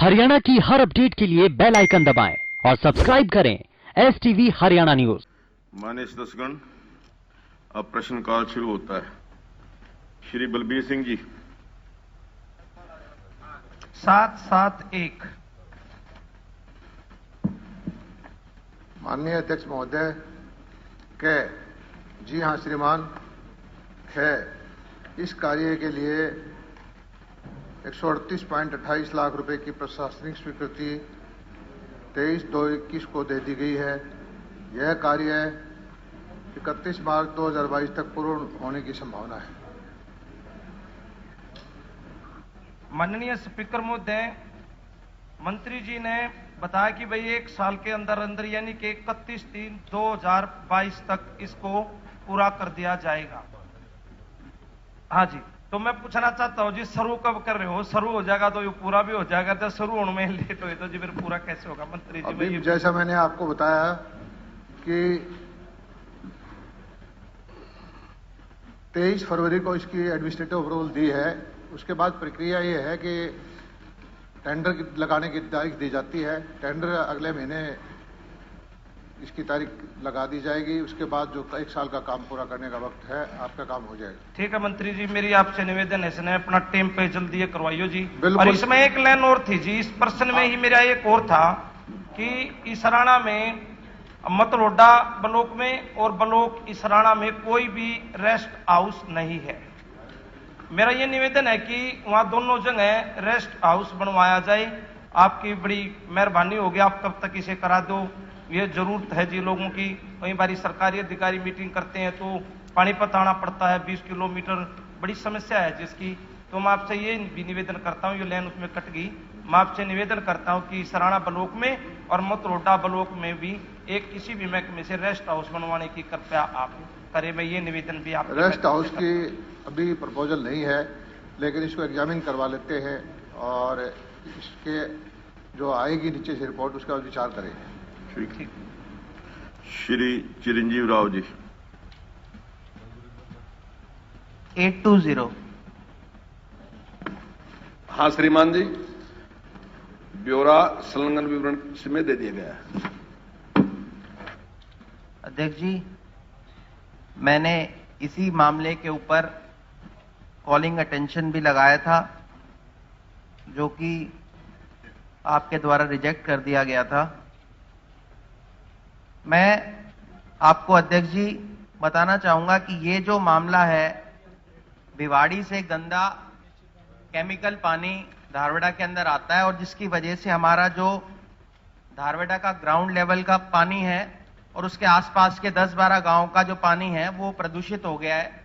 हरियाणा की हर अपडेट के लिए बेल आइकन दबाएं और सब्सक्राइब करें STV हरियाणा न्यूज। माननीय सदस्यगण, अब प्रश्नकाल शुरू होता है। श्री बलबीर सिंह जी। 771। माननीय अध्यक्ष महोदय के जी हाँ श्रीमान है, इस कार्य के लिए 138.28 लाख रुपए की प्रशासनिक स्वीकृति 23/2/21 को दे दी गई है। यह कार्य 31 मार्च 2022 तक पूर्ण होने की संभावना है। माननीय स्पीकर महोदय, मंत्री जी ने बताया कि भाई 1 साल के अंदर अंदर यानी कि 31/3/2022 तक इसको पूरा कर दिया जाएगा। हाँ जी, तो मैं पूछना चाहता हूँ जी, शुरू कब कर रहे हो? शुरू हो जाएगा तो ये पूरा भी हो जाएगा, तो शुरू होने में लेट हो तो जी फिर पूरा कैसे होगा मंत्री जी? अभी जैसा मैंने आपको बताया कि 23 फरवरी को इसकी एडमिनिस्ट्रेटिव अप्रूवल दी है। उसके बाद प्रक्रिया ये है कि टेंडर लगाने की तारीख दी जाती है। टेंडर अगले महीने इसकी तारीख लगा दी जाएगी। उसके बाद जो 1 साल का काम पूरा करने का वक्त है, आपका काम हो जाएगा। ठीक है मंत्री जी, मेरी आपसे निवेदन है, इसने अपना टेम पे जल्दी ये करवाइयो जी। बिल्कुल। और इसमें एक लाइन और थी जी, इस प्रश्न में ही मेरा एक और था कि इसराना में मतलोडा ब्लॉक में और ब्लॉक इसराना में कोई भी रेस्ट हाउस नहीं है। मेरा ये निवेदन है कि वहां दोनों जगह रेस्ट हाउस बनवाया जाए। आपकी बड़ी मेहरबानी होगी, आप कब तक इसे करा दो, ये जरूरत है जी लोगों की। कई बार सरकारी अधिकारी मीटिंग करते हैं तो पानीपत आना पड़ता है, 20 किलोमीटर, बड़ी समस्या है जिसकी। तो मैं आपसे ये भी निवेदन करता हूँ, ये लाइन उसमें कट गई, मैं आपसे निवेदन करता हूँ कि सराना ब्लॉक में और मतलोडा ब्लॉक में भी एक किसी भी महकमे से रेस्ट हाउस बनवाने की कृपया आप करें। मैं ये निवेदन भी आप रेस्ट हाउस की अभी प्रपोजल नहीं है, लेकिन इसको एग्जामिन करवा लेते हैं और इसके जो आएगी नीचे से रिपोर्ट, उसका विचार करेंगे। ठीक। श्री चिरंजीव राव जी। 820। हाँ श्रीमान जी, ब्यौरा संलग्न विवरण में दे दिया गया है। अध्यक्ष जी, मैंने इसी मामले के ऊपर कॉलिंग अटेंशन भी लगाया था, जो कि आपके द्वारा रिजेक्ट कर दिया गया था। मैं आपको अध्यक्ष जी बताना चाहूंगा कि ये जो मामला है, भिवाड़ी से गंदा केमिकल पानी धारवाड़ा के अंदर आता है और जिसकी वजह से हमारा जो धारवाड़ा का ग्राउंड लेवल का पानी है और उसके आसपास के 10-12 गांव का जो पानी है वो प्रदूषित हो गया है।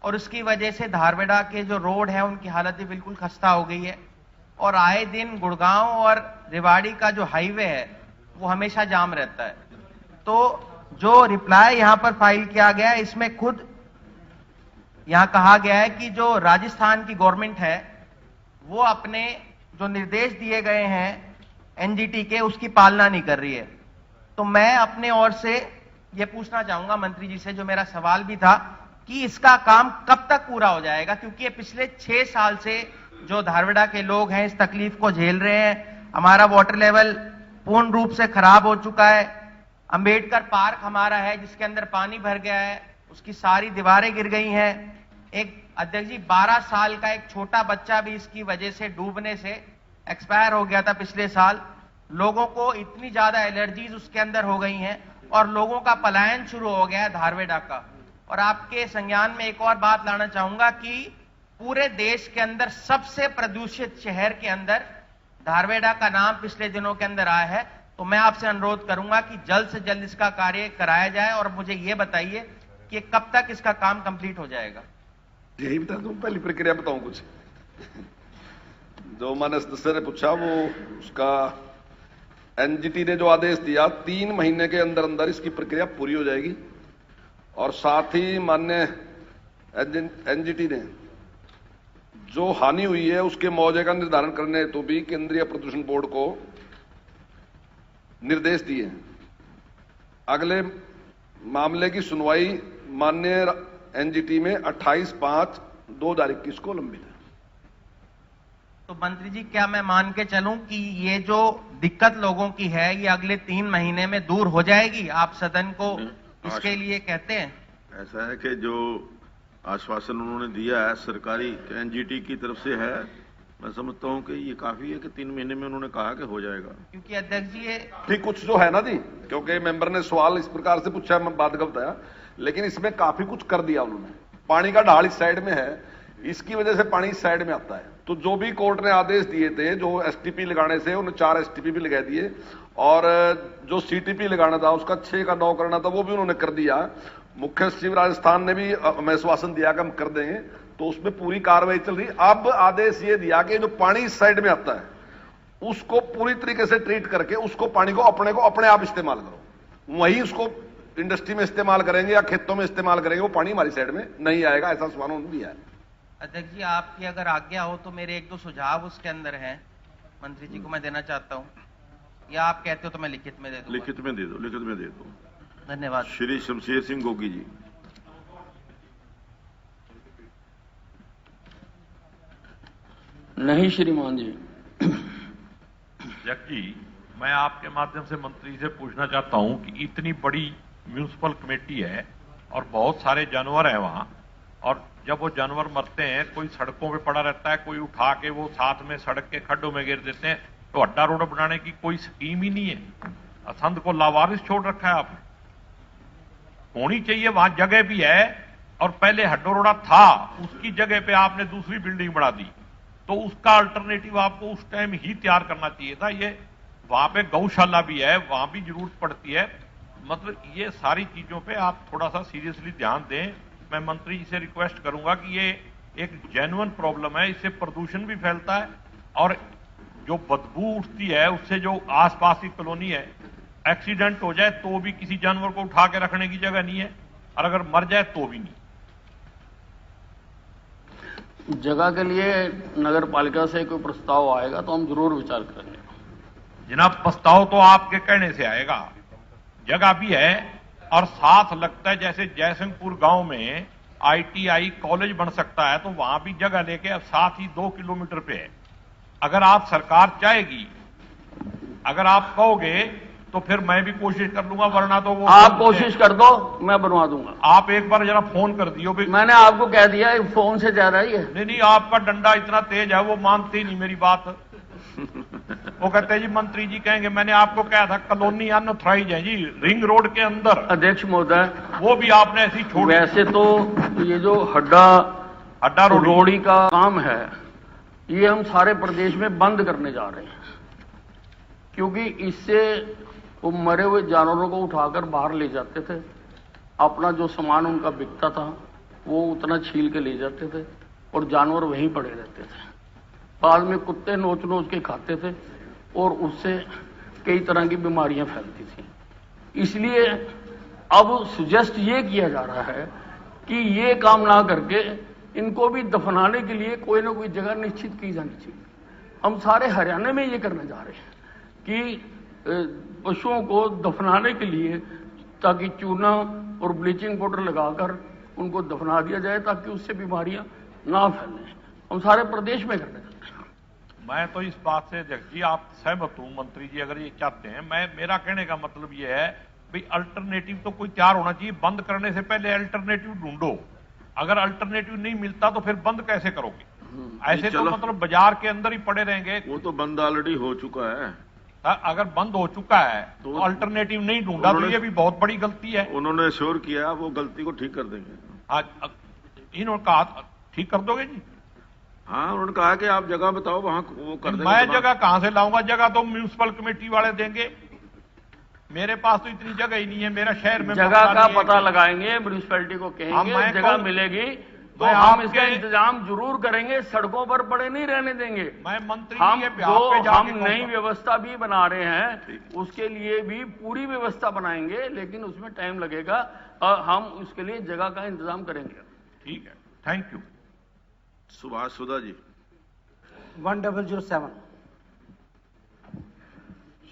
और उसकी वजह से धारवाड़ा के जो रोड है उनकी हालत भी बिल्कुल खस्ता हो गई है और आए दिन गुड़गांव और रेवाड़ी का जो हाईवे है वो हमेशा जाम रहता है। तो जो रिप्लाई यहां पर फाइल किया गया है, इसमें खुद यहां कहा गया है कि जो राजस्थान की गवर्नमेंट है वो अपने जो निर्देश दिए गए हैं एनजीटी के, उसकी पालना नहीं कर रही है। तो मैं अपने ओर से ये पूछना चाहूंगा मंत्री जी से, जो मेरा सवाल भी था, कि इसका काम कब तक पूरा हो जाएगा, क्योंकि ये पिछले 6 साल से जो धारवाड़ा के लोग हैं इस तकलीफ को झेल रहे हैं। हमारा वाटर लेवल पूर्ण रूप से खराब हो चुका है। अंबेडकर पार्क हमारा है जिसके अंदर पानी भर गया है, उसकी सारी दीवारें गिर गई हैं। एक अध्यक्ष जी, 12 साल का एक छोटा बच्चा भी इसकी वजह से डूबने से एक्सपायर हो गया था पिछले साल। लोगों को इतनी ज्यादा एलर्जीज उसके अंदर हो गई हैं और लोगों का पलायन शुरू हो गया है धारवाड़ा का। और आपके संज्ञान में एक और बात लाना चाहूंगा कि पूरे देश के अंदर सबसे प्रदूषित शहर के अंदर धारवाड़ा का नाम पिछले दिनों के अंदर आया है। तो मैं आपसे अनुरोध करूंगा कि जल्द से जल्द इसका कार्य कराया जाए और मुझे यह बताइए कि कब तक इसका काम कंप्लीट हो जाएगा। यही बता दूं, पहली प्रक्रिया बताऊं कुछ। जो माननीय सदस्य ने पूछा वो उसका एनजीटी ने जो आदेश दिया 3 महीने के अंदर अंदर इसकी प्रक्रिया पूरी हो जाएगी। और साथ ही माननीय एनजीटी ने जो हानि हुई है उसके मुआवजे का निर्धारण करने हेतु भी केंद्रीय प्रदूषण बोर्ड को निर्देश दिए। अगले मामले की सुनवाई माननीय एनजीटी में 28/5/2021 को लंबित है। तो मंत्री जी, क्या मैं मान के चलूं कि ये जो दिक्कत लोगों की है ये अगले 3 महीने में दूर हो जाएगी? आप सदन को इसके लिए कहते हैं? ऐसा है कि जो आश्वासन उन्होंने दिया है सरकारी एनजीटी की तरफ से है, मैं समझता हूं कि ये काफी है कि 3 महीने में उन्होंने कहा कि हो जाएगा। क्योंकि अध्यक्ष जी ये ठीक कुछ जो है ना जी, क्योंकि मेंबर ने सवाल इस प्रकार से पूछा, मैं बात का बताया, लेकिन इसमें काफी कुछ कर दिया उन्होंने। पानी का ढाल इस साइड में है, इसकी वजह से पानी इस साइड में आता है। तो जो भी कोर्ट ने आदेश दिए थे, जो एसटीपी लगाने से, उन्होंने 4 एसटीपी भी लगा दिए, और जो सीटीपी लगाना था उसका 6 का 9 करना था, वो भी उन्होंने कर दिया। मुख्य सचिव राजस्थान ने भी हमें आश्वासन दिया कि हम कर देंगे, तो उसमें पूरी कार्रवाई चल रही। अब आदेश ये दिया कि जो पानी इस साइड में आता है उसको पूरी तरीके से ट्रीट करके उसको पानी को अपने आप इस्तेमाल करो। वही उसको इंडस्ट्री में इस्तेमाल करेंगे या खेतों में इस्तेमाल करेंगे, वो पानी हमारी साइड में नहीं आएगा, ऐसा सवाल उन्होंने दिया है। अध्यक्ष जी, आपकी अगर आज्ञा हो तो मेरे 1-2 सुझाव उसके अंदर हैं, मंत्री जी को मैं देना चाहता हूं, या आप कहते हो तो मैं लिखित में दे दूं? लिखित में दे दो, लिखित में दे दो। धन्यवाद। श्री शमशेर सिंह गोगी जी। नहीं श्रीमान जी। अध्यक्ष जी, मैं आपके माध्यम से मंत्री से पूछना चाहता हूं कि इतनी बड़ी म्यूनिसिपल कमेटी है और बहुत सारे जानवर हैं वहां, और जब वो जानवर मरते हैं, कोई सड़कों पे पड़ा रहता है, कोई उठा के वो साथ में सड़क के खड्डों में गिर देते हैं, तो अड्डा रोड बनाने की कोई स्कीम ही नहीं है। असंध को लावारिस छोड़ रखा है आपने। होनी चाहिए, वहां जगह भी है, और पहले हड्डा रोड़ा था, उसकी जगह पे आपने दूसरी बिल्डिंग बढ़ा दी, तो उसका अल्टरनेटिव आपको उस टाइम ही तैयार करना चाहिए था। ये वहां पे गौशाला भी है, वहां भी जरूरत पड़ती है। मतलब ये सारी चीजों पे आप थोड़ा सा सीरियसली ध्यान दें। मैं मंत्री जी से रिक्वेस्ट करूंगा कि ये एक जेन्युइन प्रॉब्लम है, इससे प्रदूषण भी फैलता है, और जो बदबू उठती है उससे जो आसपास की कॉलोनी है, एक्सीडेंट हो जाए तो भी किसी जानवर को उठा के रखने की जगह नहीं है, और अगर मर जाए तो भी नहीं। जगह के लिए नगर पालिका से कोई प्रस्ताव आएगा तो हम जरूर विचार करेंगे। जनाब, प्रस्ताव तो आपके कहने से आएगा, जगह भी है, और साथ लगता है जैसे जयसिंहपुर गांव में आईटीआई कॉलेज बन सकता है, तो वहां भी जगह लेके अब साथ ही 2 किलोमीटर पे है। अगर आप सरकार चाहेगी, अगर आप कहोगे तो फिर मैं भी कोशिश कर लूंगा, वरना तो वो आप कोशिश कर दो, मैं बनवा दूंगा। आप एक बार जरा फोन कर दियो भी। मैंने आपको कह दिया फोन से ज्यादा ही है। नहीं, आपका डंडा इतना तेज है, वो मानते ही नहीं मेरी बात। वो कहते हैं जी मंत्री जी कहेंगे, मैंने आपको कहा था कॉलोनी अनऑथराइज है जी, रिंग रोड के अंदर। अध्यक्ष महोदय, वो भी आपने ऐसी छोड़। वैसे तो ये जो हड्डा रोड़ी का काम है, ये हम सारे प्रदेश में बंद करने जा रहे हैं, क्योंकि इससे वो मरे हुए जानवरों को उठाकर बाहर ले जाते थे, अपना जो सामान उनका बिकता था वो उतना छील के ले जाते थे, और जानवर वहीं पड़े रहते थे। बाद में कुत्ते नोच नोच के खाते थे, और उससे कई तरह की बीमारियां फैलती थी। इसलिए अब सुजेस्ट ये किया जा रहा है कि ये काम ना करके इनको भी दफनाने के लिए कोई ना कोई जगह निश्चित की जानी चाहिए। हम सारे हरियाणा में ये करने जा रहे हैं कि पशुओं को दफनाने के लिए, ताकि चूना और ब्लीचिंग पाउडर लगाकर उनको दफना दिया जाए, ताकि उससे बीमारियां ना फैलें। हम सारे प्रदेश में करने जा रहे हैं। मैं तो इस बात से अध्यक्ष जी आप सहमत हूं, मंत्री जी अगर ये चाहते हैं। मेरा कहने का मतलब ये है भाई, अल्टरनेटिव तो कोई तैयार होना चाहिए। बंद करने से पहले अल्टरनेटिव ढूंढो। अगर अल्टरनेटिव नहीं मिलता तो फिर बंद कैसे करोगे? ऐसे तो मतलब बाजार के अंदर ही पड़े रहेंगे। वो तो बंद ऑलरेडी हो चुका है। अगर बंद हो चुका है तो अल्टरनेटिव नहीं ढूंढा, तो ये भी बहुत बड़ी गलती है। उन्होंने श्योर किया वो गलती को ठीक कर देंगे। इन्होंने कहा ठीक कर दोगे जी? हाँ, उन्होंने कहा कि आप जगह बताओ, वहां वो कर देंगे। मैं जगह कहां से लाऊंगा? जगह तो म्यूनिसिपल कमेटी वाले देंगे। मेरे पास तो इतनी जगह ही नहीं है। मेरा शहर में जगह का पता लगाएंगे, म्यूनिसिपैलिटी को कहेंगे जगह मिलेगी तो हम इसका इंतजाम जरूर करेंगे। सड़कों पर पड़े नहीं रहने देंगे। मैं मंत्री हम जो हम नई व्यवस्था भी बना रहे हैं, उसके लिए भी पूरी व्यवस्था बनाएंगे, लेकिन उसमें टाइम लगेगा, और हम उसके लिए जगह का इंतजाम करेंगे। ठीक है, थैंक यू। सुभाष सुधा जी। 1007।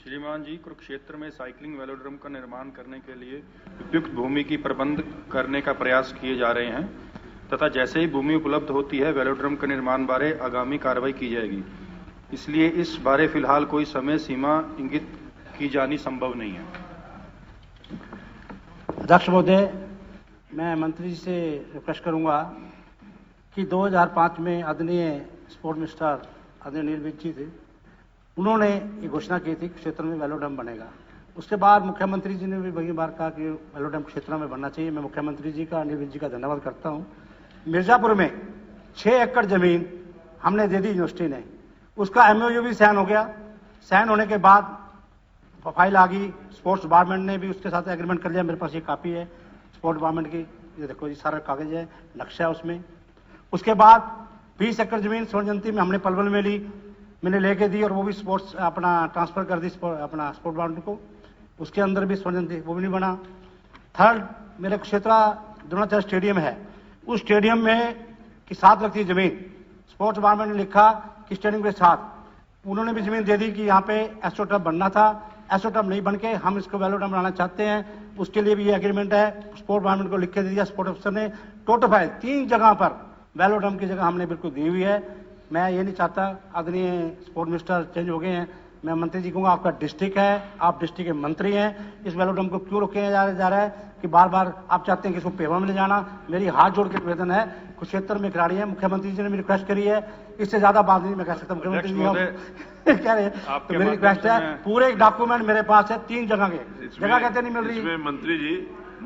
श्रीमान जी, कुरुक्षेत्र में साइकिलिंग वेलोड्रम का निर्माण करने के लिए उपयुक्त भूमि की प्रबंध करने का प्रयास किए जा रहे हैं, तथा जैसे ही भूमि उपलब्ध होती है वेलोड्रम के निर्माण बारे आगामी कार्रवाई की जाएगी। इसलिए इस बारे फिलहाल कोई समय सीमा इंगित की जानी संभव नहीं है। अध्यक्ष महोदय, मैं मंत्री जी से रिक्वेस्ट करूंगा कि 2005 में आदरणीय स्पोर्ट मिनिस्टर आदरणीय अनिल विज जी थे, उन्होंने ये घोषणा की थी कि क्षेत्र में वेलोड्रम बनेगा। उसके बाद मुख्यमंत्री जी ने भी कई बार कहा कि वेलोड्रम क्षेत्र में बनना चाहिए। मैं मुख्यमंत्री जी का, अनिल विज जी का धन्यवाद करता हूँ। मिर्जापुर में 6 एकड़ जमीन हमने दे दी यूनिवर्सिटी ने, उसका MOU भी साइन हो गया। साइन होने के बाद फाइल आ गई, स्पोर्ट्स डिपार्टमेंट ने भी उसके साथ एग्रीमेंट कर लिया। मेरे पास ये कापी है स्पोर्ट्स डिपार्टमेंट की, ये देखो जी, सारा कागज है, नक्शा है उसमें। उसके बाद 20 एकड़ जमीन स्वर्ण जयंती में हमने पलवल में ली, मैंने लेके दी और वो भी स्पोर्ट्स अपना ट्रांसफर कर दी अपना स्पोर्ट डिपार्टमेंट को। उसके अंदर भी स्वर्ण जयंती, वो भी नहीं बना। थर्ड, मेरे क्षेत्र द्रोणाचार्य स्टेडियम है, उस स्टेडियम में की 7 लाख की जमीन स्पोर्ट्स डिपार्टमेंट ने लिखा कि स्टेडियम के साथ उन्होंने भी जमीन दे दी कि यहाँ पे एस्ट्रोटर्फ बनना था। एस्ट्रोटर्फ नहीं बन के हम इसको वेलोड्रम बनाना चाहते हैं, उसके लिए भी ये एग्रीमेंट है। स्पोर्ट डिपार्टमेंट को लिख के दे दिया स्पोर्ट अफसर ने। टोटल फाइल 3 जगह पर वेलोड्रम की जगह हमने बिल्कुल दी हुई है। मैं ये नहीं चाहता, आदरणीय स्पोर्ट मिनिस्टर चेंज हो गए हैं, मैं मंत्री जी कहूँगा आपका डिस्ट्रिक्ट है, आप डिस्ट्रिक्ट के मंत्री हैं, इस वेलोड्रम को क्यों रोके जा रहा है कि बार बार आप चाहते हैं कि इसको पेवा में ले जाना। मेरी हाथ जोड़ के निवेदन है, कुरुक्षेत्र में खिलाड़ी है, मुख्यमंत्री जी ने भी रिक्वेस्ट करी है, इससे ज्यादा बात नहीं मैं कह सकता। मुख्यमंत्री जी कह रहे हैं तो मेरी रिक्वेस्ट है, पूरे डॉक्यूमेंट मेरे पास है 3 जगह के, जगह कहते नहीं मिल रही। मंत्री जी,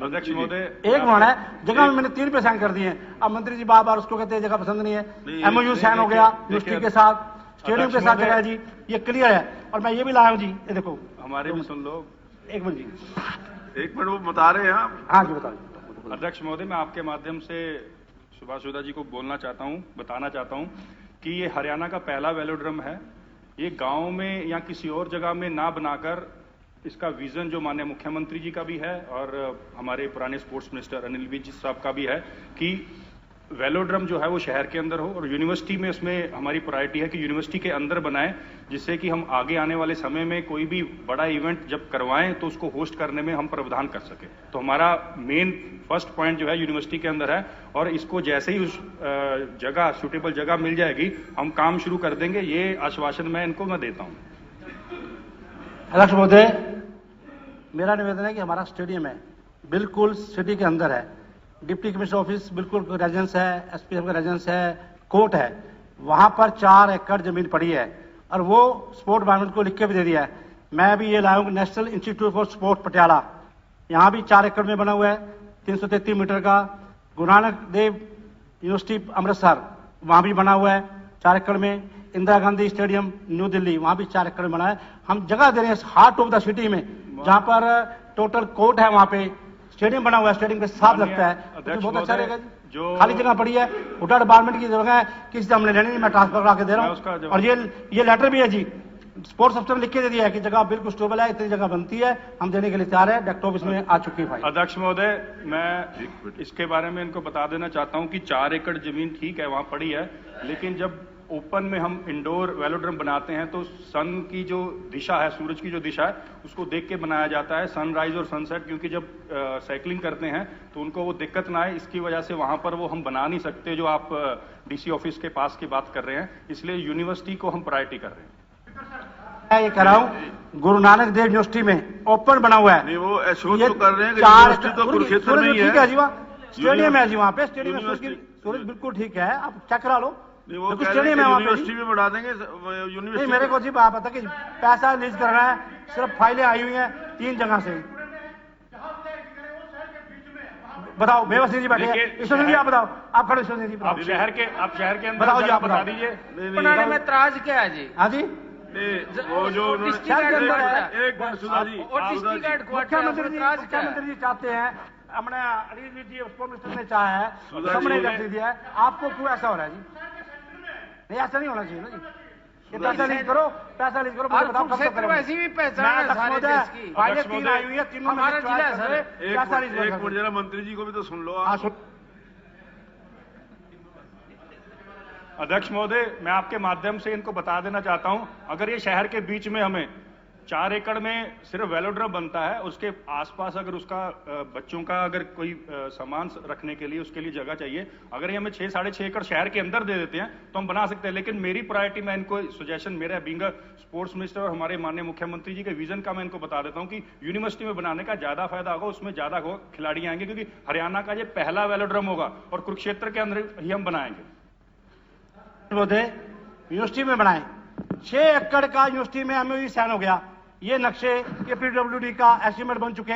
अध्यक्ष महोदय, एक बनाना है जगह में मैंने 3 पे साइन कर दिए हैं। अब मंत्री जी बार बार उसको कहते हैं जगह पसंद नहीं है। MOU साइन हो गया यूनिवर्सिटी के साथ, स्टेडियम के साथ जगह है जी, ये क्लियर है। और मैं ये भी लाया हूँ जी, ये देखो हमारे भी सुन लो। 1 मिनट जी, 1 मिनट, वो बता रहे हैं आप। हाँ जी बताओ। अध्यक्ष महोदय, मैं आपके माध्यम से सुभाष जोधा जी को बताना चाहता हूं कि ये हरियाणा का पहला वेलोड्रम है। ये गांव में या किसी और जगह में ना बनाकर, इसका विजन जो माननीय मुख्यमंत्री जी का भी है और हमारे पुराने स्पोर्ट्स मिनिस्टर अनिल विज साहब का भी है कि वेलोड्रम जो है वो शहर के अंदर हो, और यूनिवर्सिटी में उसमें हमारी प्रायोरिटी है कि यूनिवर्सिटी के अंदर बनाएं, जिससे कि हम आगे आने वाले समय में कोई भी बड़ा इवेंट जब करवाएं तो उसको होस्ट करने में हम प्रावधान कर सकें। तो हमारा मेन फर्स्ट पॉइंट जो है यूनिवर्सिटी के अंदर है, और इसको जैसे ही उस जगह सूटेबल जगह मिल जाएगी हम काम शुरू कर देंगे। ये आश्वासन मैं देता हूँ। अध्यक्ष महोदय, मेरा निवेदन है कि हमारा स्टेडियम है बिल्कुल सिटी के अंदर है, डिप्टी कमिश्नर ऑफिस बिल्कुल रेजिडेंस है, SPM का रेजिडेंस है, कोर्ट है, वहां पर 4 एकड़ जमीन पड़ी है और वो स्पोर्ट डिपार्टमेंट को लिख के भी दे दिया है। मैं भी ये लाया हूँ national institute for sport Patiala, यहाँ भी 4 एकड़ में बना हुआ है, 333 मीटर का। गुरु नानक देव यूनिवर्सिटी अमृतसर, वहाँ भी बना हुआ है 4 एकड़ में। इंदिरा गांधी स्टेडियम न्यू दिल्ली, वहाँ भी 4 एकड़ में बना है। हम जगह दे रहे हैं हार्ट ऑफ द सिटी में, जहाँ पर टोटल कोर्ट है, वहाँ पे स्टेडियम बना हुआ है, स्टेडियम के साथ लगता है, तो बहुत अच्छा रहेगा। जो खाली जगह पड़ी है, हुडा डिपार्टमेंट की जगह है, किसी से हमने लेनी नहीं, मैं ट्रांसफर करा के दे रहा हूँ। और ये लेटर भी है जी, स्पोर्ट्स अफसर ने लिख के दे दिया है कि जगह बिल्कुल स्टेबल है, इतनी जगह बनती है, हम देने के लिए तैयार है। डायरेक्टर ऑफिस में आ चुकी है। अध्यक्ष महोदय, मैं इसके बारे में इनको बता देना चाहता हूं कि 4 एकड़ जमीन ठीक है वहां पड़ी है, लेकिन जब ओपन में हम इंडोर वेलोड्रम बनाते हैं तो सन की जो दिशा है, सूरज की जो दिशा है, उसको देख के बनाया जाता है, सनराइज और सनसेट, क्योंकि जब साइकिलिंग करते हैं तो उनको वो दिक्कत ना आए, इसकी वजह से वहां पर वो हम बना नहीं सकते जो आप DC ऑफिस के पास की बात कर रहे हैं, इसलिए यूनिवर्सिटी को हम प्रायोरिटी कर रहे हैं। मैं ये कह रहा हूँ गुरु नानक देव यूनिवर्सिटी में ओपन बना हुआ है, नहीं वो एश्योर तो कर रहे हैं कि यूनिवर्सिटी तो कुरुक्षेत्र में ही है जी, वहाँ स्टेडियम है जी, वहाँ पे स्टेडियम सूरज बिल्कुल ठीक है, आप चेक करा लो। नहीं वो स्टेडियम है, यूनिवर्सिटी में बढ़ा देंगे यूनिवर्सिटी। नहीं, मेरे को जी बात पता कि पैसा रिलीज करना है, सिर्फ फाइलें आई हुई हैं 3 जगह से। बताओ, बेवसी जी बैठे हैं, ईश्वर जी आप बताओ, आप खड़े ईश्वर जी, आप शहर के अंदर बताओ जी, आप बता दीजिए बनाने में त्राज क्या है जी? हाँ जी, वो जो मुख्यमंत्री जी चाहते हैं, हमने अनिल जी स्पोर्ट मिनिस्टर ने चाहा है, सामने रख दिया है, आपको क्यों ऐसा हो रहा है जी? नहीं, ऐसा नहीं होना चाहिए ना जी, ये पैसा लीज करो, मुझे बताओ कब तक करो। वैसी भी पहचान है सारे देश की। फाइलें 3 आई हुई है, तीनों में हमारा जिला है सर। एक मिनट जरा मंत्री जी को भी तो सुन लो आप। अध्यक्ष महोदय, मैं आपके माध्यम से इनको बता देना चाहता हूं, अगर ये शहर के बीच में हमें 4 एकड़ में सिर्फ वेलोड्रम बनता है, उसके आसपास अगर उसका बच्चों का अगर कोई सामान रखने के लिए उसके लिए जगह चाहिए, अगर ये हमें 6-6.5 एकड़ शहर के अंदर दे देते हैं तो हम बना सकते हैं। लेकिन मेरी प्रायोरिटी, मैं इनको सजेशन, मेरा बीइंग स्पोर्ट्स मिनिस्टर और हमारे माननीय मुख्यमंत्री जी के विजन का मैं इनको बता देता हूं कि यूनिवर्सिटी में बनाने का ज्यादा फायदा होगा, उसमें ज्यादा खिलाड़ी आएंगे, क्योंकि हरियाणा का ये पहला वेलोड्रम होगा और कुरुक्षेत्र के अंदर ही हम बनाएंगे। यूनिवर्सिटी में बनाए, 6 एकड़ का यूनिवर्सिटी में एमओयू साइन हो गया, ये नक्शे के पीडब्ल्यूडी का एस्टीमेट बन चुके,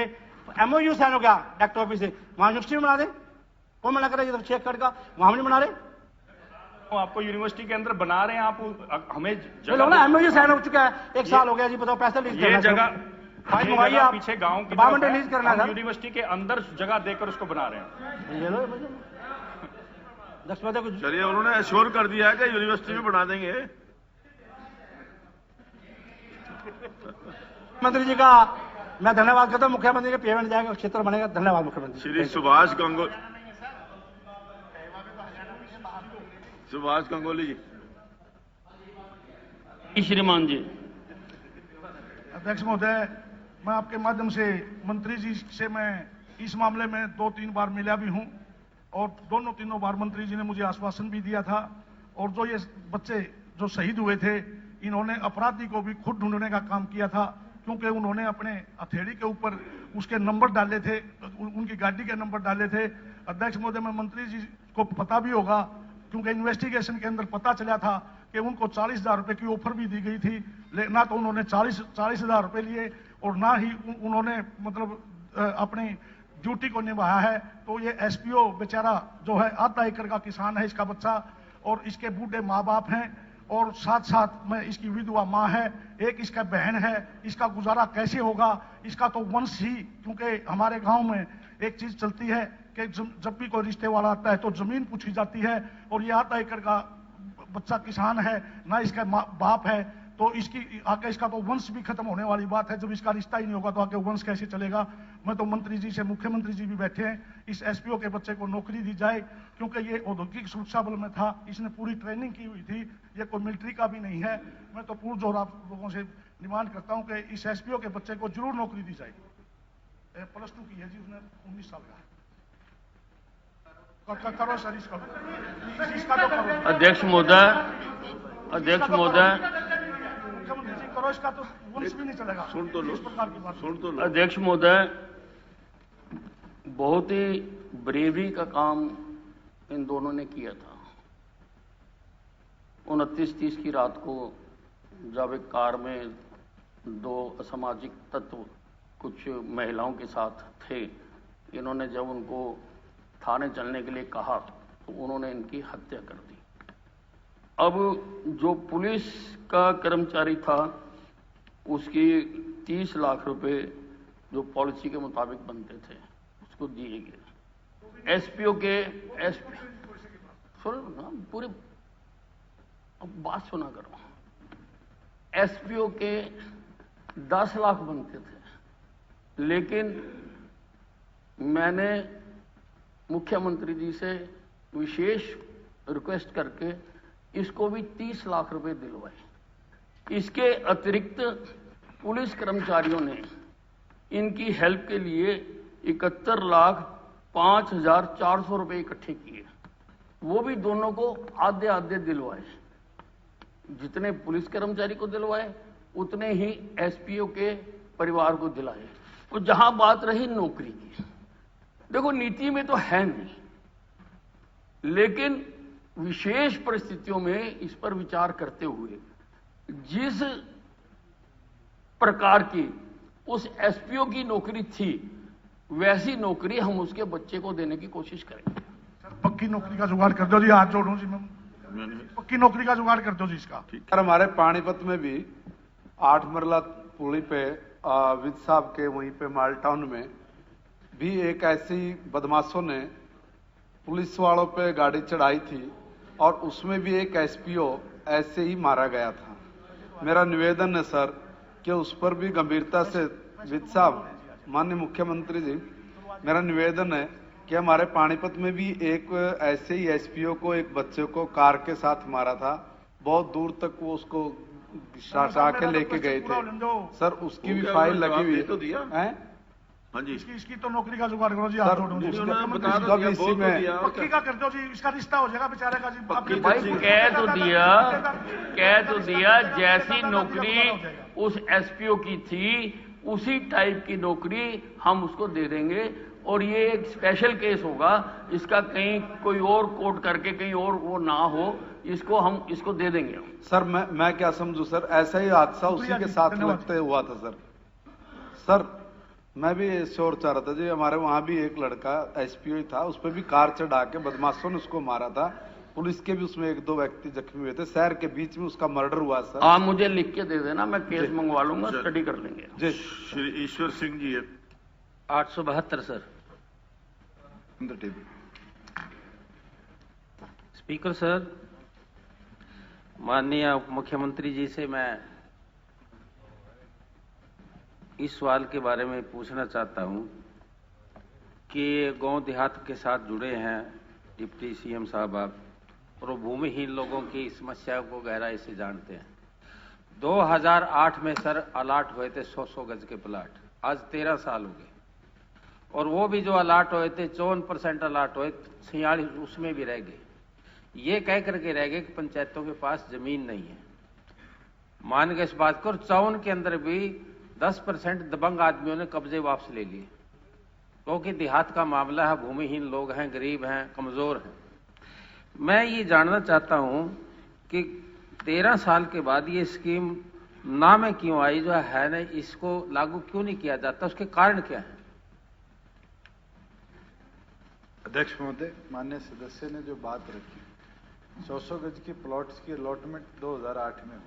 एमओयू साइन हो गया डायरेक्टर ऑफिस से, वहां यूनिवर्सिटी में बना दे। कौन मना कर रहा है? 6 एकड़ का वहां नहीं बना रहे, आपको यूनिवर्सिटी के अंदर बना रहे हैं, आप हमें जगह एमओयू साइन हो चुका है, 1 साल हो गया जी, बताओ पैसा लीज ये जगह पीछे गांव की लीज करना है, यूनिवर्सिटी के अंदर जगह देकर उसको बना रहे हैं। चलिए, उन्होंने एश्योर कर दिया है कि यूनिवर्सिटी में बना देंगे। मुख्यमंत्री जी का मैं धन्यवाद करता हूं, मुख्यमंत्री के पेमेंट जाएगा, क्षेत्र बनेगा। धन्यवाद मुख्यमंत्री। श्री सुभाष गंगोली जी। श्रीमान जी। अध्यक्ष महोदय, मैं आपके माध्यम से मंत्री जी से मैं इस मामले में 2-3 बार मिला भी हूं और तीनों बार मंत्री जी ने मुझे आश्वासन भी दिया था। और जो ये बच्चे जो शहीद हुए थे, इन्होंने अपराधी को भी खुद ढूंढने का काम किया था, क्योंकि उन्होंने अपने हथेली के ऊपर उसके नंबर डाले थे, उनकी गाड़ी के नंबर डाले थे। अध्यक्ष महोदय, मैं मंत्री जी को पता भी होगा, क्योंकि इन्वेस्टिगेशन के अंदर पता चला था कि उनको 40,000 रुपए की ऑफर भी दी गई थी, ना तो उन्होंने 40,000 रुपए लिए और ना ही उन्होंने मतलब अपनी ड्यूटी को निभाया है। तो ये एसपीओ बेचारा जो है आधा एकड़ का किसान है, इसका बच्चा, और इसके बूढ़े माँ बाप हैं, और साथ साथ में इसकी विधवा माँ है, एक इसका बहन है। इसका गुजारा कैसे होगा? इसका तो वंश ही, क्योंकि हमारे गांव में एक चीज चलती है कि जब भी कोई रिश्ते वाला आता है तो जमीन पूछी जाती है, और ये आधा एकड़ का बच्चा किसान है, ना इसका बाप है, तो इसकी आगे इसका तो वंश भी खत्म होने वाली बात है। जब इसका रिश्ता ही नहीं होगा तो आगे वंश कैसे चलेगा? मैं तो मंत्री जी से, मुख्यमंत्री जी भी बैठे हैं, इस एसपीओ के बच्चे को नौकरी दी जाए, क्योंकि ये औद्योगिक सुरक्षा बल में था, इसने पूरी ट्रेनिंग की हुई थी, ये कोई मिलिट्री का भी नहीं है। मैं तो पूर्ण जोर आप लोगों से डिमांड करता हूं कि इस एसपीओ के बच्चे को जरूर नौकरी दी जाए। +2 की है जी, उसने 19 साल का है। करो सर, इसका तो करो। अध्यक्ष महोदय, मुख्यमंत्री जी करो, इसका तो वंश भी नहीं चलेगा। सुन तो लो, सुन तो लो। अध्यक्ष महोदय, बहुत ही ब्रेवरी का काम इन दोनों ने किया था। 29-30 की रात को जब एक कार में 2 असामाजिक तत्व कुछ महिलाओं के साथ थे, इन्होंने जब उनको थाने चलने के लिए कहा तो उन्होंने इनकी हत्या कर दी। अब जो पुलिस का कर्मचारी था, उसकी 30 लाख रुपए जो पॉलिसी के मुताबिक बनते थे उसको दिए गए। एसपीओ के पूरे बात सुना करो। एसपीओ के 10 लाख बनते थे, लेकिन मैंने मुख्यमंत्री जी से विशेष रिक्वेस्ट करके इसको भी 30 लाख रुपए दिलवाए। इसके अतिरिक्त पुलिस कर्मचारियों ने इनकी हेल्प के लिए 71,05,400 रुपए इकट्ठे किए, वो भी दोनों को आधे आधे दिलवाए। जितने पुलिस कर्मचारी को दिलवाए उतने ही एसपीओ के परिवार को दिलाए। और जहां बात रही नौकरी की, देखो नीति में तो है नहीं, लेकिन विशेष परिस्थितियों में इस पर विचार करते हुए जिस प्रकार की उस एसपीओ की नौकरी थी, वैसी नौकरी हम उसके बच्चे को देने की कोशिश करेंगे। सर, पक्की नौकरी का जुगाड़ कर दो जी, हाथ जोड़ूं जी, मैं पक्की नौकरी का जुगाड़ कर दो जी इसका। सर, हमारे पानीपत में भी 8 मरला पुली पे विद साहब के वहीं पे माल टाउन में भी एक ऐसी बदमाशों ने पुलिस वालों पे गाड़ी चढ़ाई थी और उसमें भी एक एसपीओ ऐसे ही मारा गया था। मेरा निवेदन है सर कि उस पर भी गंभीरता से विद साहब, माननीय मुख्यमंत्री जी, मेरा निवेदन है कि हमारे पानीपत में भी एक ऐसे ही एसपीओ को, एक बच्चे को कार के साथ मारा था। बहुत दूर तक वो उसको शासा के लेके गए थे सर, उसकी भी फाइल लगी हुई तो दिया है। हाँ जी, इसकी तो नौकरी का जुगाड़ करो जी, हाथ जोड़ो जी। बता दो इसी में पक्की का कर दो जी, इसका रिश्ता हो जाएगा बेचारे का जी। भाई कह तो दिया जैसी नौकरी उस एसपीओ की थी उसी टाइप की नौकरी हम उसको दे देंगे। और ये एक स्पेशल केस होगा, इसका कहीं कोई और कोर्ट करके कहीं और वो ना हो, इसको हम इसको दे देंगे। सर मैं क्या समझू सर, ऐसा ही हादसा उसी के साथ लगते हुआ था सर। सर मैं भी श्योर चाह रहा था जी, हमारे वहां भी एक लड़का एसपीओ था, उस पर भी कार चढ़ा के बदमाशों ने उसको मारा था। पुलिस के भी उसमें 1-2 व्यक्ति जख्मी हुए थे, शहर के बीच में उसका मर्डर हुआ सर। आप मुझे लिख के दे देना, मैं केस मंगवा लूंगा, स्टडी कर लेंगे। जी Shri Ishwar Singh ji 872 sir. Speaker sir, माननीय उप मुख्यमंत्री जी से मैं इस सवाल के बारे में पूछना चाहता हूं कि गांव देहात के साथ जुड़े हैं डिप्टी सीएम साहब आप, और वो भूमिहीन लोगों की समस्याओं को गहराई से जानते हैं। 2008 में सर अलाट हुए थे 100 गज के प्लाट, आज 13 साल हो गए, और वो भी जो अलाट हुए थे 54% अलाट हुए, 46 उसमें भी रह गए। ये कह करके रह गए कि पंचायतों के पास जमीन नहीं है। मान गए इस बात को, और 54 के अंदर भी 10% दबंग आदमियों ने कब्जे वापस ले लिए, क्योंकि देहात का मामला है, भूमिहीन लोग हैं, गरीब हैं, कमजोर हैं। मैं ये जानना चाहता हूं कि 13 साल के बाद ये स्कीम ना में क्यों आई, जो है ना, इसको लागू क्यों नहीं किया जाता, उसके कारण क्या है? अध्यक्ष महोदय, माननीय सदस्य ने जो बात रखी, 100 गज की प्लॉट्स की अलॉटमेंट 2008 में हुई थी,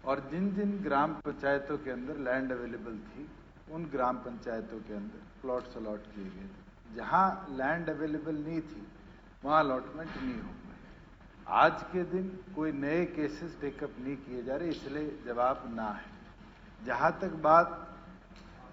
और जिन जिन ग्राम पंचायतों के अंदर लैंड अवेलेबल थी उन ग्राम पंचायतों के अंदर प्लॉट्स अलॉट किए गए। जहां लैंड अवेलेबल नहीं थी वहां अलॉटमेंट नहीं हो पाई। आज के दिन कोई नए केसेस टेकअप नहीं किए जा रहे, इसलिए जवाब ना है। जहां तक बात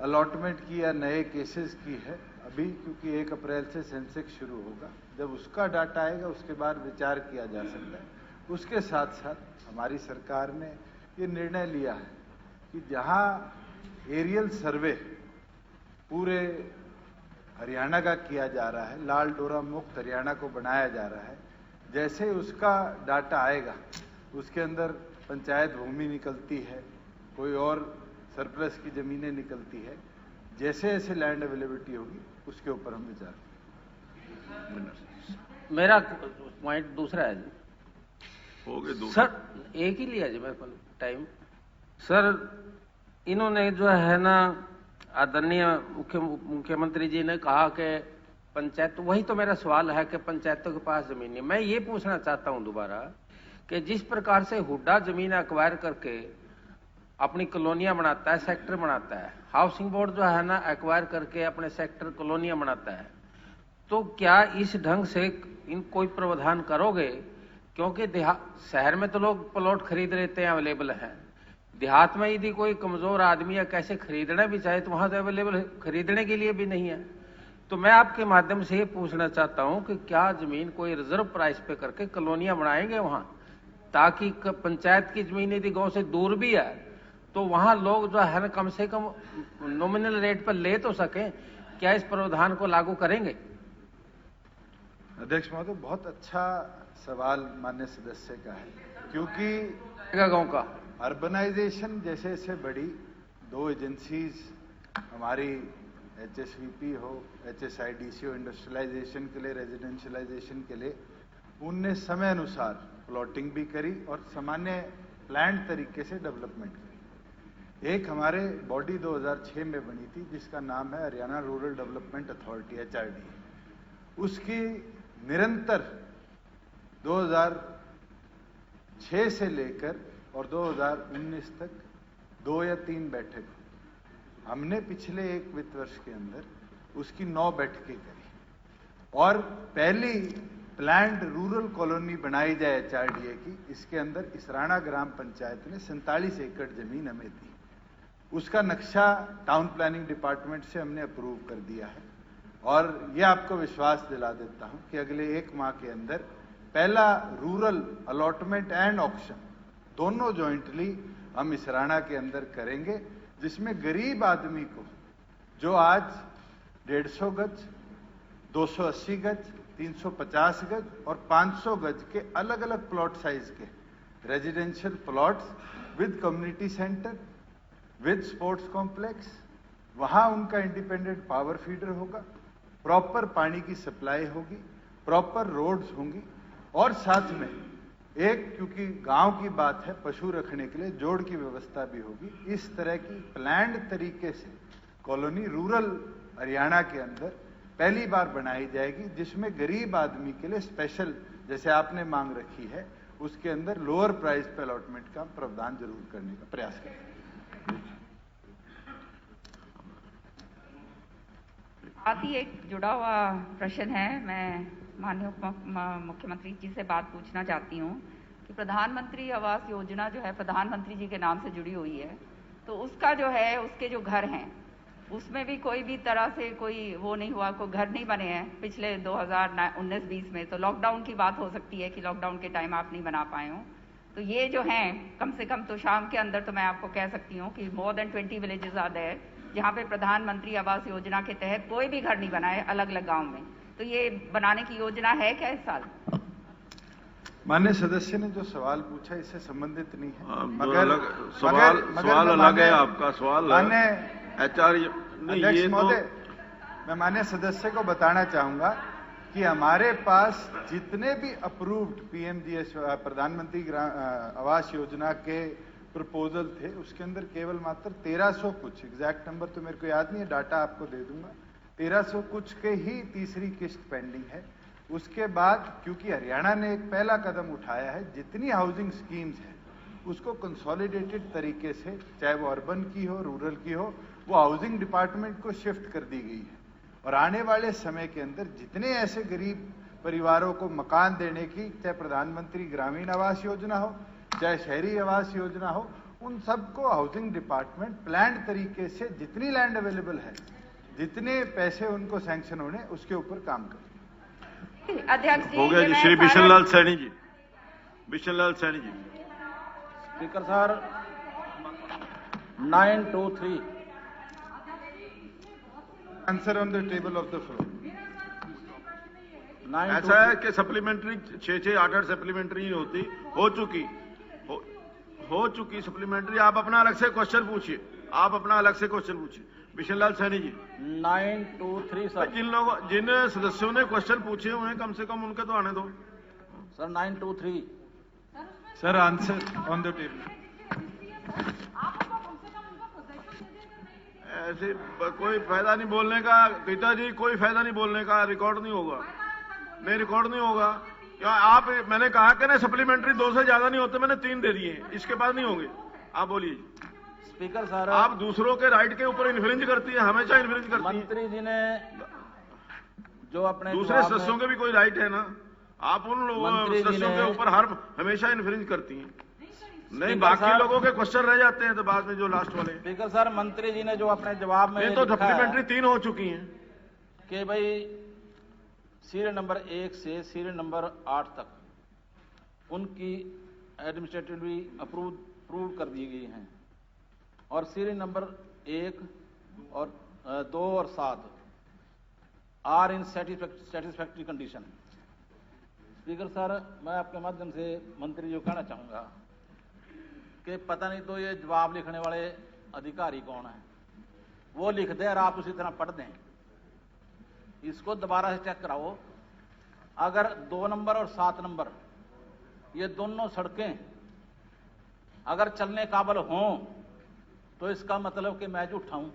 अलॉटमेंट की या नए केसेस की है, अभी क्योंकि 1 अप्रैल से सेंसेक्स शुरू होगा, जब उसका डाटा आएगा उसके बाद विचार किया जा सकता है। उसके साथ साथ हमारी सरकार ने ये निर्णय लिया है कि जहां एरियल सर्वे पूरे हरियाणा का किया जा रहा है, लाल डोरा मुक्त हरियाणा को बनाया जा रहा है, जैसे उसका डाटा आएगा उसके अंदर पंचायत भूमि निकलती है, कोई और सरप्लस की जमीनें निकलती है, जैसे जैसे लैंड अवेलेबिलिटी होगी उसके ऊपर हम विचार करेंगे। मेरा पॉइंट दूसरा है जी। हो गए सर एक ही लिया जी मेरे पास टाइम। सर इन्होंने जो है ना, आदरणीय मुख्यमंत्री जी ने कहा कि पंचायत, वही तो मेरा सवाल है कि पंचायतों के पास जमीन नहीं। मैं ये पूछना चाहता हूं दोबारा कि जिस प्रकार से हुड्डा जमीन एक्वायर करके अपनी कॉलोनियां बनाता है, सेक्टर बनाता है, हाउसिंग बोर्ड जो है ना एक्वायर करके अपने सेक्टर कॉलोनियां बनाता है, तो क्या इस ढंग से इन कोई प्रावधान करोगे? क्योंकि शहर में तो लोग प्लॉट खरीद लेते हैं, अवेलेबल हैं, देहात में यदि कोई कमजोर आदमी या कैसे खरीदना भी चाहे तो वहां तो अवेलेबल खरीदने के लिए भी नहीं है। तो मैं आपके माध्यम से ये पूछना चाहता हूं कि क्या जमीन कोई रिजर्व प्राइस पे करके कॉलोनियां बनाएंगे वहां, ताकि पंचायत की जमीन यदि गांव से दूर भी है तो वहां लोग जो है ना कम से कम नॉमिनल रेट पर ले तो सकें। क्या इस प्रावधान को लागू करेंगे? अध्यक्ष महोदय, बहुत अच्छा सवाल माननीय सदस्य का है, क्योंकि गांव का अर्बनाइजेशन जैसे जैसे बढ़ी, 2 एजेंसीज हमारी HSVP हो, HSIDC हो, इंडस्ट्रियलाइजेशन के लिए, रेजिडेंशियलाइजेशन के लिए, उनने समय अनुसार प्लॉटिंग भी करी और सामान्य प्लान तरीके से डेवलपमेंट करी। एक हमारे बॉडी 2006 में बनी थी जिसका नाम है Haryana rural development authority, HRD। उसकी निरंतर 2006 से लेकर और 2019 तक 2 या 3 बैठक, हमने पिछले 1 वित्त वर्ष के अंदर उसकी 9 बैठकें करी, और पहली प्लान्ड रूरल कॉलोनी बनाई जाए HRDA की, इसके अंदर इसराना ग्राम पंचायत ने 47 एकड़ जमीन हमें दी। उसका नक्शा टाउन प्लानिंग डिपार्टमेंट से हमने अप्रूव कर दिया है, और ये आपको विश्वास दिला देता हूं कि अगले 1 माह के अंदर पहला रूरल अलॉटमेंट एंड ऑक्शन दोनों जॉइंटली हम इसराना के अंदर करेंगे, जिसमें गरीब आदमी को जो आज 150 गज, 280 गज, 350 गज और 500 गज के अलग अलग प्लॉट साइज के residential plots with community centre, with sports complex, वहां उनका इंडिपेंडेंट पावर फीडर होगा, प्रॉपर पानी की सप्लाई होगी, प्रॉपर रोड्स होंगी और साथ में एक, क्योंकि गांव की बात है, पशु रखने के लिए जोड़ की व्यवस्था भी होगी। इस तरह की प्लान्ड तरीके से कॉलोनी रूरल हरियाणा के अंदर पहली बार बनाई जाएगी, जिसमें गरीब आदमी के लिए स्पेशल, जैसे आपने मांग रखी है, उसके अंदर लोअर प्राइस पे अलॉटमेंट का प्रावधान जरूर करने का प्रयास करेंगे। साथ ही एक जुड़ा हुआ प्रश्न है। मैं माननीय मुख्यमंत्री जी से बात पूछना चाहती हूँ कि प्रधानमंत्री आवास योजना जो है प्रधानमंत्री जी के नाम से जुड़ी हुई है, तो उसका जो है, उसके जो घर हैं उसमें भी कोई भी तरह से कोई वो नहीं हुआ, कोई घर नहीं बने हैं पिछले 2019-20 में। तो लॉकडाउन की बात हो सकती है कि लॉकडाउन के टाइम आप नहीं बना पाए हो। तो ये जो हैं कम से कम तो शाम के अंदर तो मैं आपको कह सकती हूँ कि more than 20 villages are there जहाँ पे प्रधानमंत्री आवास योजना के तहत कोई भी घर नहीं बना है अलग अलग गाँव में। तो ये बनाने की योजना है क्या इस साल? माननीय सदस्य ने जो सवाल पूछा इससे संबंधित नहीं है, सवाल अलग है, आपका सवाल माननीय आचार्य अध्यक्ष महोदय, मैं माननीय सदस्य को बताना चाहूंगा कि हमारे पास जितने भी अप्रूव्ड पीएमजीएस प्रधानमंत्री आवास योजना के प्रपोजल थे, उसके अंदर केवल मात्र 1300 कुछ, एग्जैक्ट नंबर तो मेरे को याद नहीं है, डाटा आपको दे दूंगा, 1300 कुछ के ही तीसरी किस्त पेंडिंग है। उसके बाद क्योंकि हरियाणा ने एक पहला कदम उठाया है, जितनी हाउसिंग स्कीम्स है उसको कंसोलिडेटेड तरीके से, चाहे वो अर्बन की हो, रूरल की हो, वो हाउसिंग डिपार्टमेंट को शिफ्ट कर दी गई है। और आने वाले समय के अंदर जितने ऐसे गरीब परिवारों को मकान देने की, चाहे प्रधानमंत्री ग्रामीण आवास योजना हो, चाहे शहरी आवास योजना हो, उन सबको हाउसिंग डिपार्टमेंट प्लान्ड तरीके से जितनी लैंड अवेलेबल है, जितने पैसे उनको सैंक्शन होने, उसके ऊपर काम करें। अध्यक्ष जी, हो गया जी। Shri Bishan Lal Saini ji, Bishan Lal Saini ji. Speaker sir, 923 answer on the table of the floor. ऐसा है कि सप्लीमेंट्री 6-6, 8-8 सप्लीमेंट्री होती, हो चुकी सप्लीमेंट्री। आप अपना अलग से क्वेश्चन पूछिए, आप अपना अलग से क्वेश्चन पूछिए। बिशनलाल सैनी जी। 923 सर। जिन सदस्यों ने क्वेश्चन पूछे हुए हैं, कम से कम उनके तो आने दो sir. 923 sir, answer on the table. ऐसे कोई फायदा नहीं बोलने का पिताजी, कोई फायदा नहीं बोलने का, रिकॉर्ड नहीं होगा, नहीं रिकॉर्ड नहीं होगा। क्या आप, मैंने कहा कि ना सप्लीमेंट्री 2 से ज्यादा नहीं होते, मैंने 3 दे दिए, इसके बाद नहीं होंगे। आप बोलिए। स्पीकर सर, आप दूसरों के राइट के ऊपर इन्फ्रिंज करती है, हमेशा इन्फ्रिंज करती है। मंत्री जी ने जो अपने दूसरे सदस्यों के भी कोई राइट है ना, आप उन सदस्यों के ऊपर हमेशा इन्फ्रिंज करती हैं। नहीं, बाकी लोगों के क्वेश्चन रह जाते हैं तो बाद में जो लास्ट वाले। स्पीकर सर, मंत्री जी ने जो अपने जवाब में तो सप्लीमेंट्री 3 हो चुकी हैं कि भाई सीरियल नंबर 1 से सीरियल नंबर 8 तक उनकी एडमिनिस्ट्रेटिवली अप्रूव कर दी गई हैं, और सीरियल नंबर 1 और 2 और 7 are in satisfactory condition. Speaker sir, मैं आपके माध्यम से मंत्री जी को कहना चाहूंगा कि पता नहीं तो ये जवाब लिखने वाले अधिकारी कौन है, वो लिख दे और आप उसी तरह पढ़ दें। इसको दोबारा से चेक कराओ। अगर 2 नंबर और 7 नंबर ये दोनों सड़कें अगर चलने काबिल हों तो इसका मतलब कि मैं झूठा हूं,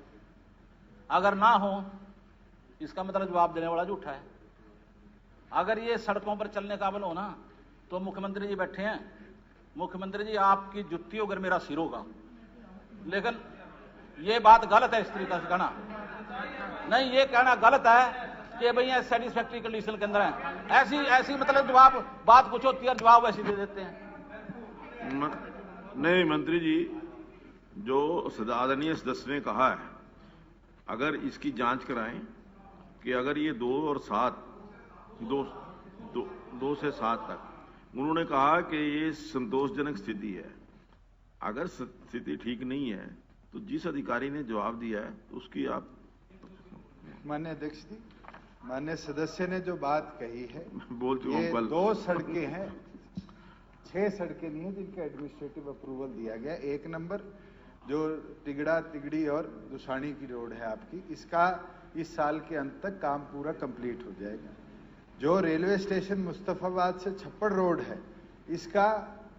अगर ना हो इसका मतलब जवाब देने वाला झूठा है। अगर ये सड़कों पर चलने काबिल हो ना, तो मुख्यमंत्री जी बैठे हैं, मुख्यमंत्री जी आपकी जुत्ती अगर मेरा सिर होगा, लेकिन ये बात गलत है इस तरीके से कहना। नहीं, ये कहना गलत है कि भैया सेटिस्फैक्ट्री कंडीशन के अंदर है। ऐसी मतलब जवाब, बात कुछ होती है जवाब ऐसी दे देते हैं। नहीं मंत्री जी, जो आदरणीय सदस्य ने कहा है, अगर इसकी जांच कराएं कि अगर ये 2 और 7, 2 से 7 तक, उन्होंने कहा कि ये संतोषजनक स्थिति है, अगर स्थिति ठीक नहीं है तो जिस अधिकारी ने जवाब दिया है उसकी आप। माननीय अध्यक्ष जी, माननीय सदस्य ने जो बात कही है, बोल चुका हूं ये कल। 2 सड़कें हैं, 6 सड़कें नहीं है जिनका एडमिनिस्ट्रेटिव अप्रूवल दिया गया। 1 नंबर जो तिगड़ा तिगड़ी और दुसानी की रोड है आपकी, इसका इस साल के अंत तक काम पूरा कंप्लीट हो जाएगा। जो रेलवे स्टेशन मुस्तफाबाद से छप्पड़ रोड है, इसका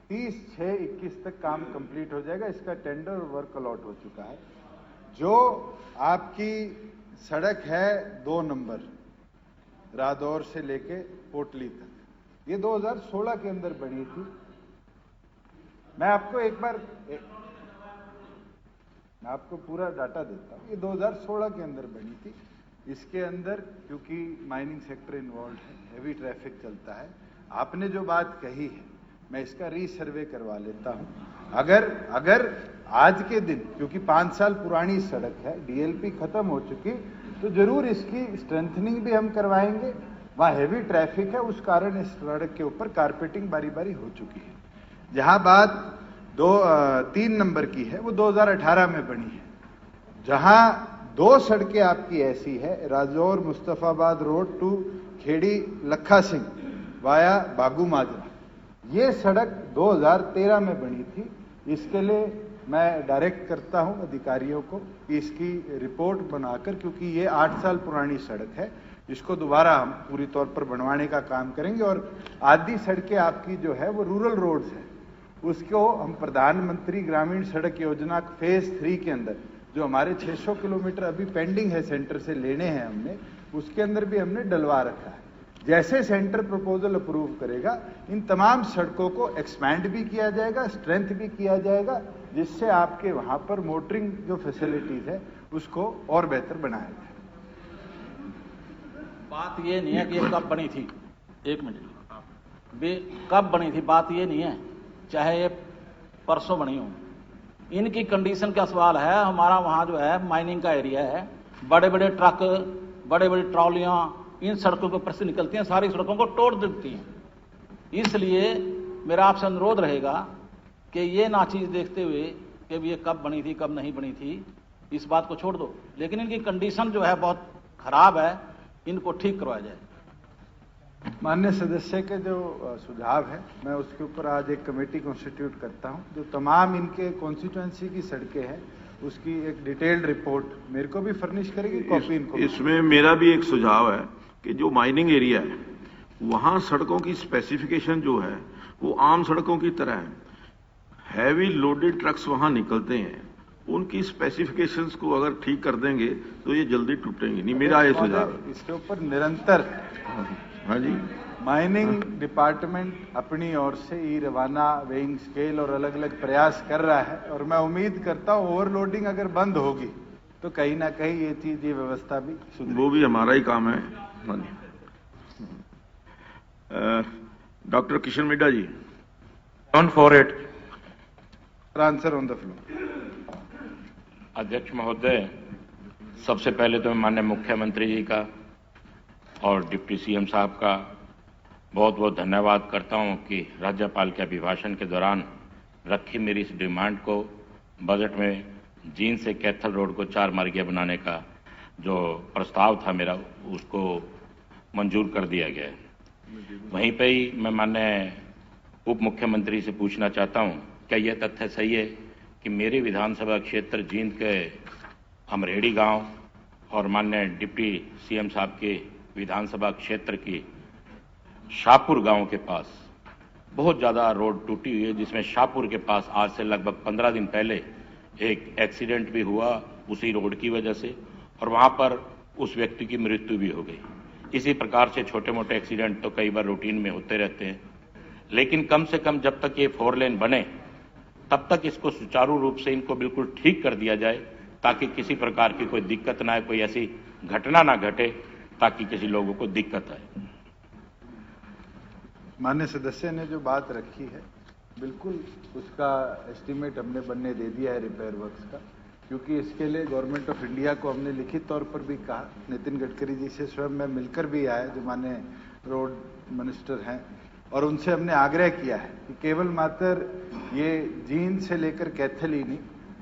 30/6/21 तक काम कंप्लीट हो जाएगा। इसका टेंडर और वर्क अलॉट हो चुका है। जो आपकी सड़क है 2 नंबर रादौर से लेके पोटली तक, ये 2016 के अंदर बनी थी। मैं आपको मैं आपको पूरा डाटा देता हूं। ये 2016 के अंदर बनी थी। इसके अंदर क्योंकि माइनिंग सेक्टर इन्वॉल्व है, हेवी ट्रैफिक चलता है, आपने जो बात कही है मैं इसका रीसर्वे करवा लेता हूं। अगर आज के दिन, क्योंकि 5 साल पुरानी सड़क है, डीएलपी खत्म हो चुकी, तो जरूर इसकी स्ट्रेंथनिंग भी हम करवाएंगे। वहां हेवी ट्रैफिक है, उस कारण इस सड़क के ऊपर कारपेटिंग बारी बारी हो चुकी है। जहां बात 3 नंबर की है वो 2018 में बनी है। जहां 2 सड़कें आपकी ऐसी है, राजौर मुस्तफाबाद रोड टू खेड़ी लखा सिंह वाया बागू माजरा, ये सड़क 2013 में बनी थी। इसके लिए मैं डायरेक्ट करता हूं अधिकारियों को कि इसकी रिपोर्ट बनाकर, क्योंकि ये 8 साल पुरानी सड़क है, इसको दोबारा हम पूरी तौर पर बनवाने का काम करेंगे। और आधी सड़कें आपकी जो है वो रूरल रोड्स है, उसको हम प्रधानमंत्री ग्रामीण सड़क योजना फेज 3 के अंदर, जो हमारे 600 किलोमीटर अभी पेंडिंग है सेंटर से लेने हैं हमने, उसके अंदर भी हमने डलवा रखा है। जैसे सेंटर प्रपोजल अप्रूव करेगा, इन तमाम सड़कों को एक्सपैंड भी किया जाएगा, स्ट्रेंथ भी किया जाएगा, जिससे आपके वहां पर मोटरिंग जो फैसिलिटीज है उसको और बेहतर बनाया जाए। बात ये नहीं है कि ये कब बनी थी, 1 मिनट, कब बनी थी बात ये नहीं है, चाहे ये परसों बनी हो। इनकी कंडीशन का सवाल है। हमारा वहाँ जो है माइनिंग का एरिया है, बड़े बड़े ट्रक, बड़े बड़ी ट्रॉलियाँ इन सड़कों के ऊपर से निकलती हैं, सारी सड़कों को तोड़ देती हैं। इसलिए मेरा आपसे अनुरोध रहेगा कि ये ना चीज़ देखते हुए कि ये कब बनी थी कब नहीं बनी थी, इस बात को छोड़ दो। लेकिन इनकी कंडीशन जो है बहुत खराब है, इनको ठीक करवाया जाए। माननीय सदस्य के जो सुझाव है, मैं उसके ऊपर आज एक कमेटी कॉन्स्टिट्यूट करता हूं, जो तमाम इनके कॉन्स्टिट्यूएंसी की सड़कें हैं उसकी एक डिटेल्ड रिपोर्ट मेरे को भी फर्निश करेगी, कॉपी इनको। इसमें मेरा भी एक सुझाव है कि जो माइनिंग एरिया है वहां सड़कों की स्पेसिफिकेशन जो है वो आम सड़कों की तरह है। हैवी लोडेड ट्रक्स वहां निकलते हैं, उनकी स्पेसिफिकेशंस को अगर ठीक कर देंगे तो ये जल्दी टूटेंगे नहीं, मेरा ये सुझाव है। इसके ऊपर निरंतर हाँ जी, माइनिंग डिपार्टमेंट अपनी ओर से ई रवाना, वेइंग स्केल और अलग अलग प्रयास कर रहा है, और मैं उम्मीद करता हूं ओवरलोडिंग अगर बंद होगी तो कहीं ना कहीं ये चीज, ये व्यवस्था भी सुधरेगी। वो भी हमारा ही काम है। हाँ जी, doctor Kishan Midda ji. On for it, answer on the floor. अध्यक्ष महोदय, सबसे पहले तो मैं माननीय मुख्यमंत्री जी का और डिप्टी सीएम साहब का बहुत बहुत धन्यवाद करता हूं कि राज्यपाल के अभिभाषण के दौरान रखी मेरी इस डिमांड को बजट में जींद से कैथल रोड को 4 मार्गीय बनाने का जो प्रस्ताव था मेरा, उसको मंजूर कर दिया गया है। वहीं पे ही मैं माननीय उप मुख्यमंत्री से पूछना चाहता हूं, क्या यह तथ्य सही है कि मेरे विधानसभा क्षेत्र जींद के अमरेड़ी गांव और माननीय डिप्टी सीएम साहब के विधानसभा क्षेत्र की शाहपुर गांव के पास बहुत ज़्यादा रोड टूटी हुई है, जिसमें शाहपुर के पास आज से लगभग 15 दिन पहले एक एक्सीडेंट भी हुआ उसी रोड की वजह से, और वहां पर उस व्यक्ति की मृत्यु भी हो गई। इसी प्रकार से छोटे मोटे एक्सीडेंट तो कई बार रूटीन में होते रहते हैं, लेकिन कम से कम जब तक ये 4 लेन बने तब तक इसको सुचारू रूप से इनको बिल्कुल ठीक कर दिया जाए, ताकि किसी प्रकार की कोई दिक्कत ना आए, कोई ऐसी घटना ना घटे ताकि किसी लोगों को दिक्कत आए। माननीय सदस्य ने जो बात रखी है, बिल्कुल उसका एस्टीमेट हमने बनने दे दिया है रिपेयर वर्क्स का, क्योंकि इसके लिए गवर्नमेंट ऑफ इंडिया को हमने लिखित तौर पर भी कहा। नितिन गडकरी जी से स्वयं मैं मिलकर भी आया, जो माननीय रोड मिनिस्टर हैं, और उनसे हमने आग्रह किया है कि केवल मात्र ये जींद से लेकर कैथल ही नहीं,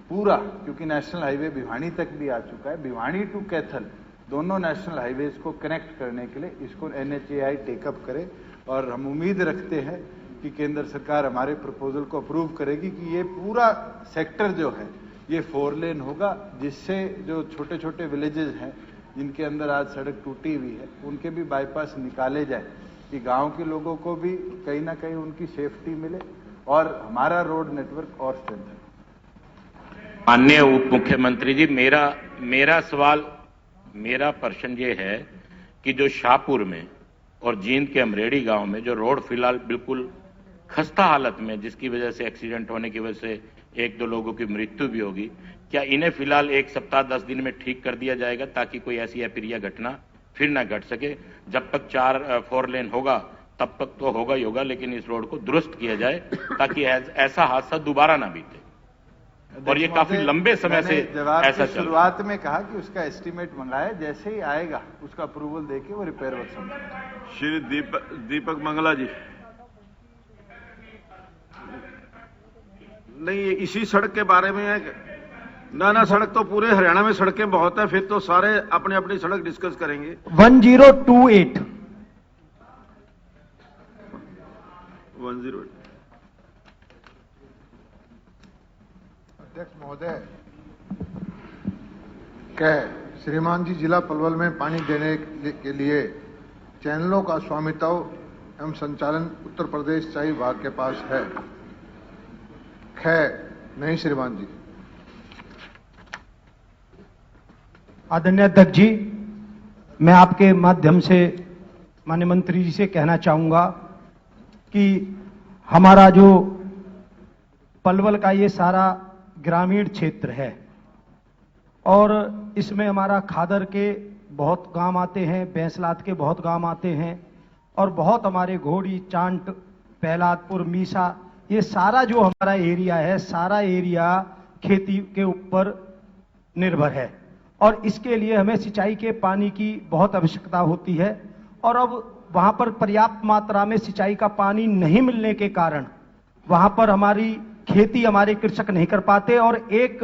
पूरा, क्योंकि नेशनल हाईवे भिवानी तक भी आ चुका है, भिवानी टू कैथल दोनों नेशनल हाईवेज को कनेक्ट करने के लिए इसको NHAI टेकअप करे। और हम उम्मीद रखते हैं कि केंद्र सरकार हमारे प्रपोजल को अप्रूव करेगी कि ये पूरा सेक्टर जो है ये 4 लेन होगा, जिससे जो छोटे छोटे विलेजेस हैं जिनके अंदर आज सड़क टूटी हुई है उनके भी बाईपास निकाले जाए कि गांव के लोगों को भी कहीं ना कहीं उनकी सेफ्टी मिले और हमारा रोड नेटवर्क और स्ट्रेंथन। माननीय उप मुख्यमंत्री जी, मेरा सवाल, मेरा प्रश्न ये है कि जो शाहपुर में और जींद के अमरेड़ी गांव में जो रोड फिलहाल बिल्कुल खस्ता हालत में, जिसकी वजह से एक्सीडेंट होने की वजह से 1-2 लोगों की मृत्यु भी होगी, क्या इन्हें फिलहाल 1 सप्ताह 10 दिन में ठीक कर दिया जाएगा ताकि कोई ऐसी अप्रिय घटना फिर ना घट सके? जब तक 4 लेन होगा तब तक तो होगा ही होगा, लेकिन इस रोड को दुरुस्त किया जाए ताकि ऐसा हादसा दोबारा ना बीते। और ये काफी लंबे समय से ऐसा चल, शुरुआत में कहा कि उसका एस्टीमेट मंगाया, जैसे ही आएगा उसका अप्रूवल देके वो रिपेयर वर्क समझेगा। श्री दीपक मंगला जी, नहीं इसी सड़क के बारे में है। ना सड़क तो पूरे हरियाणा में सड़कें बहुत है, फिर तो सारे अपनी अपनी सड़क डिस्कस करेंगे। 1028 108। अध्यक्ष महोदय, श्रीमान जी, जिला पलवल में पानी देने के लिए चैनलों का स्वामित्व एवं संचालन उत्तर प्रदेश सिंचाई विभाग के पास है। नहीं श्रीमान जी। आदरणीय अध्यक्ष जी, मैं आपके माध्यम से माननीय मंत्री जी से कहना चाहूंगा कि हमारा जो पलवल का ये सारा ग्रामीण क्षेत्र है और इसमें हमारा खादर के बहुत गांव आते हैं, बैंसलात के बहुत गांव आते हैं और बहुत हमारे घोड़ी, चांट, पहलादपुर, मीसा, ये सारा जो हमारा एरिया है, सारा एरिया खेती के ऊपर निर्भर है और इसके लिए हमें सिंचाई के पानी की बहुत आवश्यकता होती है। और अब वहां पर पर्याप्त मात्रा में सिंचाई का पानी नहीं मिलने के कारण वहां पर हमारी खेती हमारे कृषक नहीं कर पाते और एक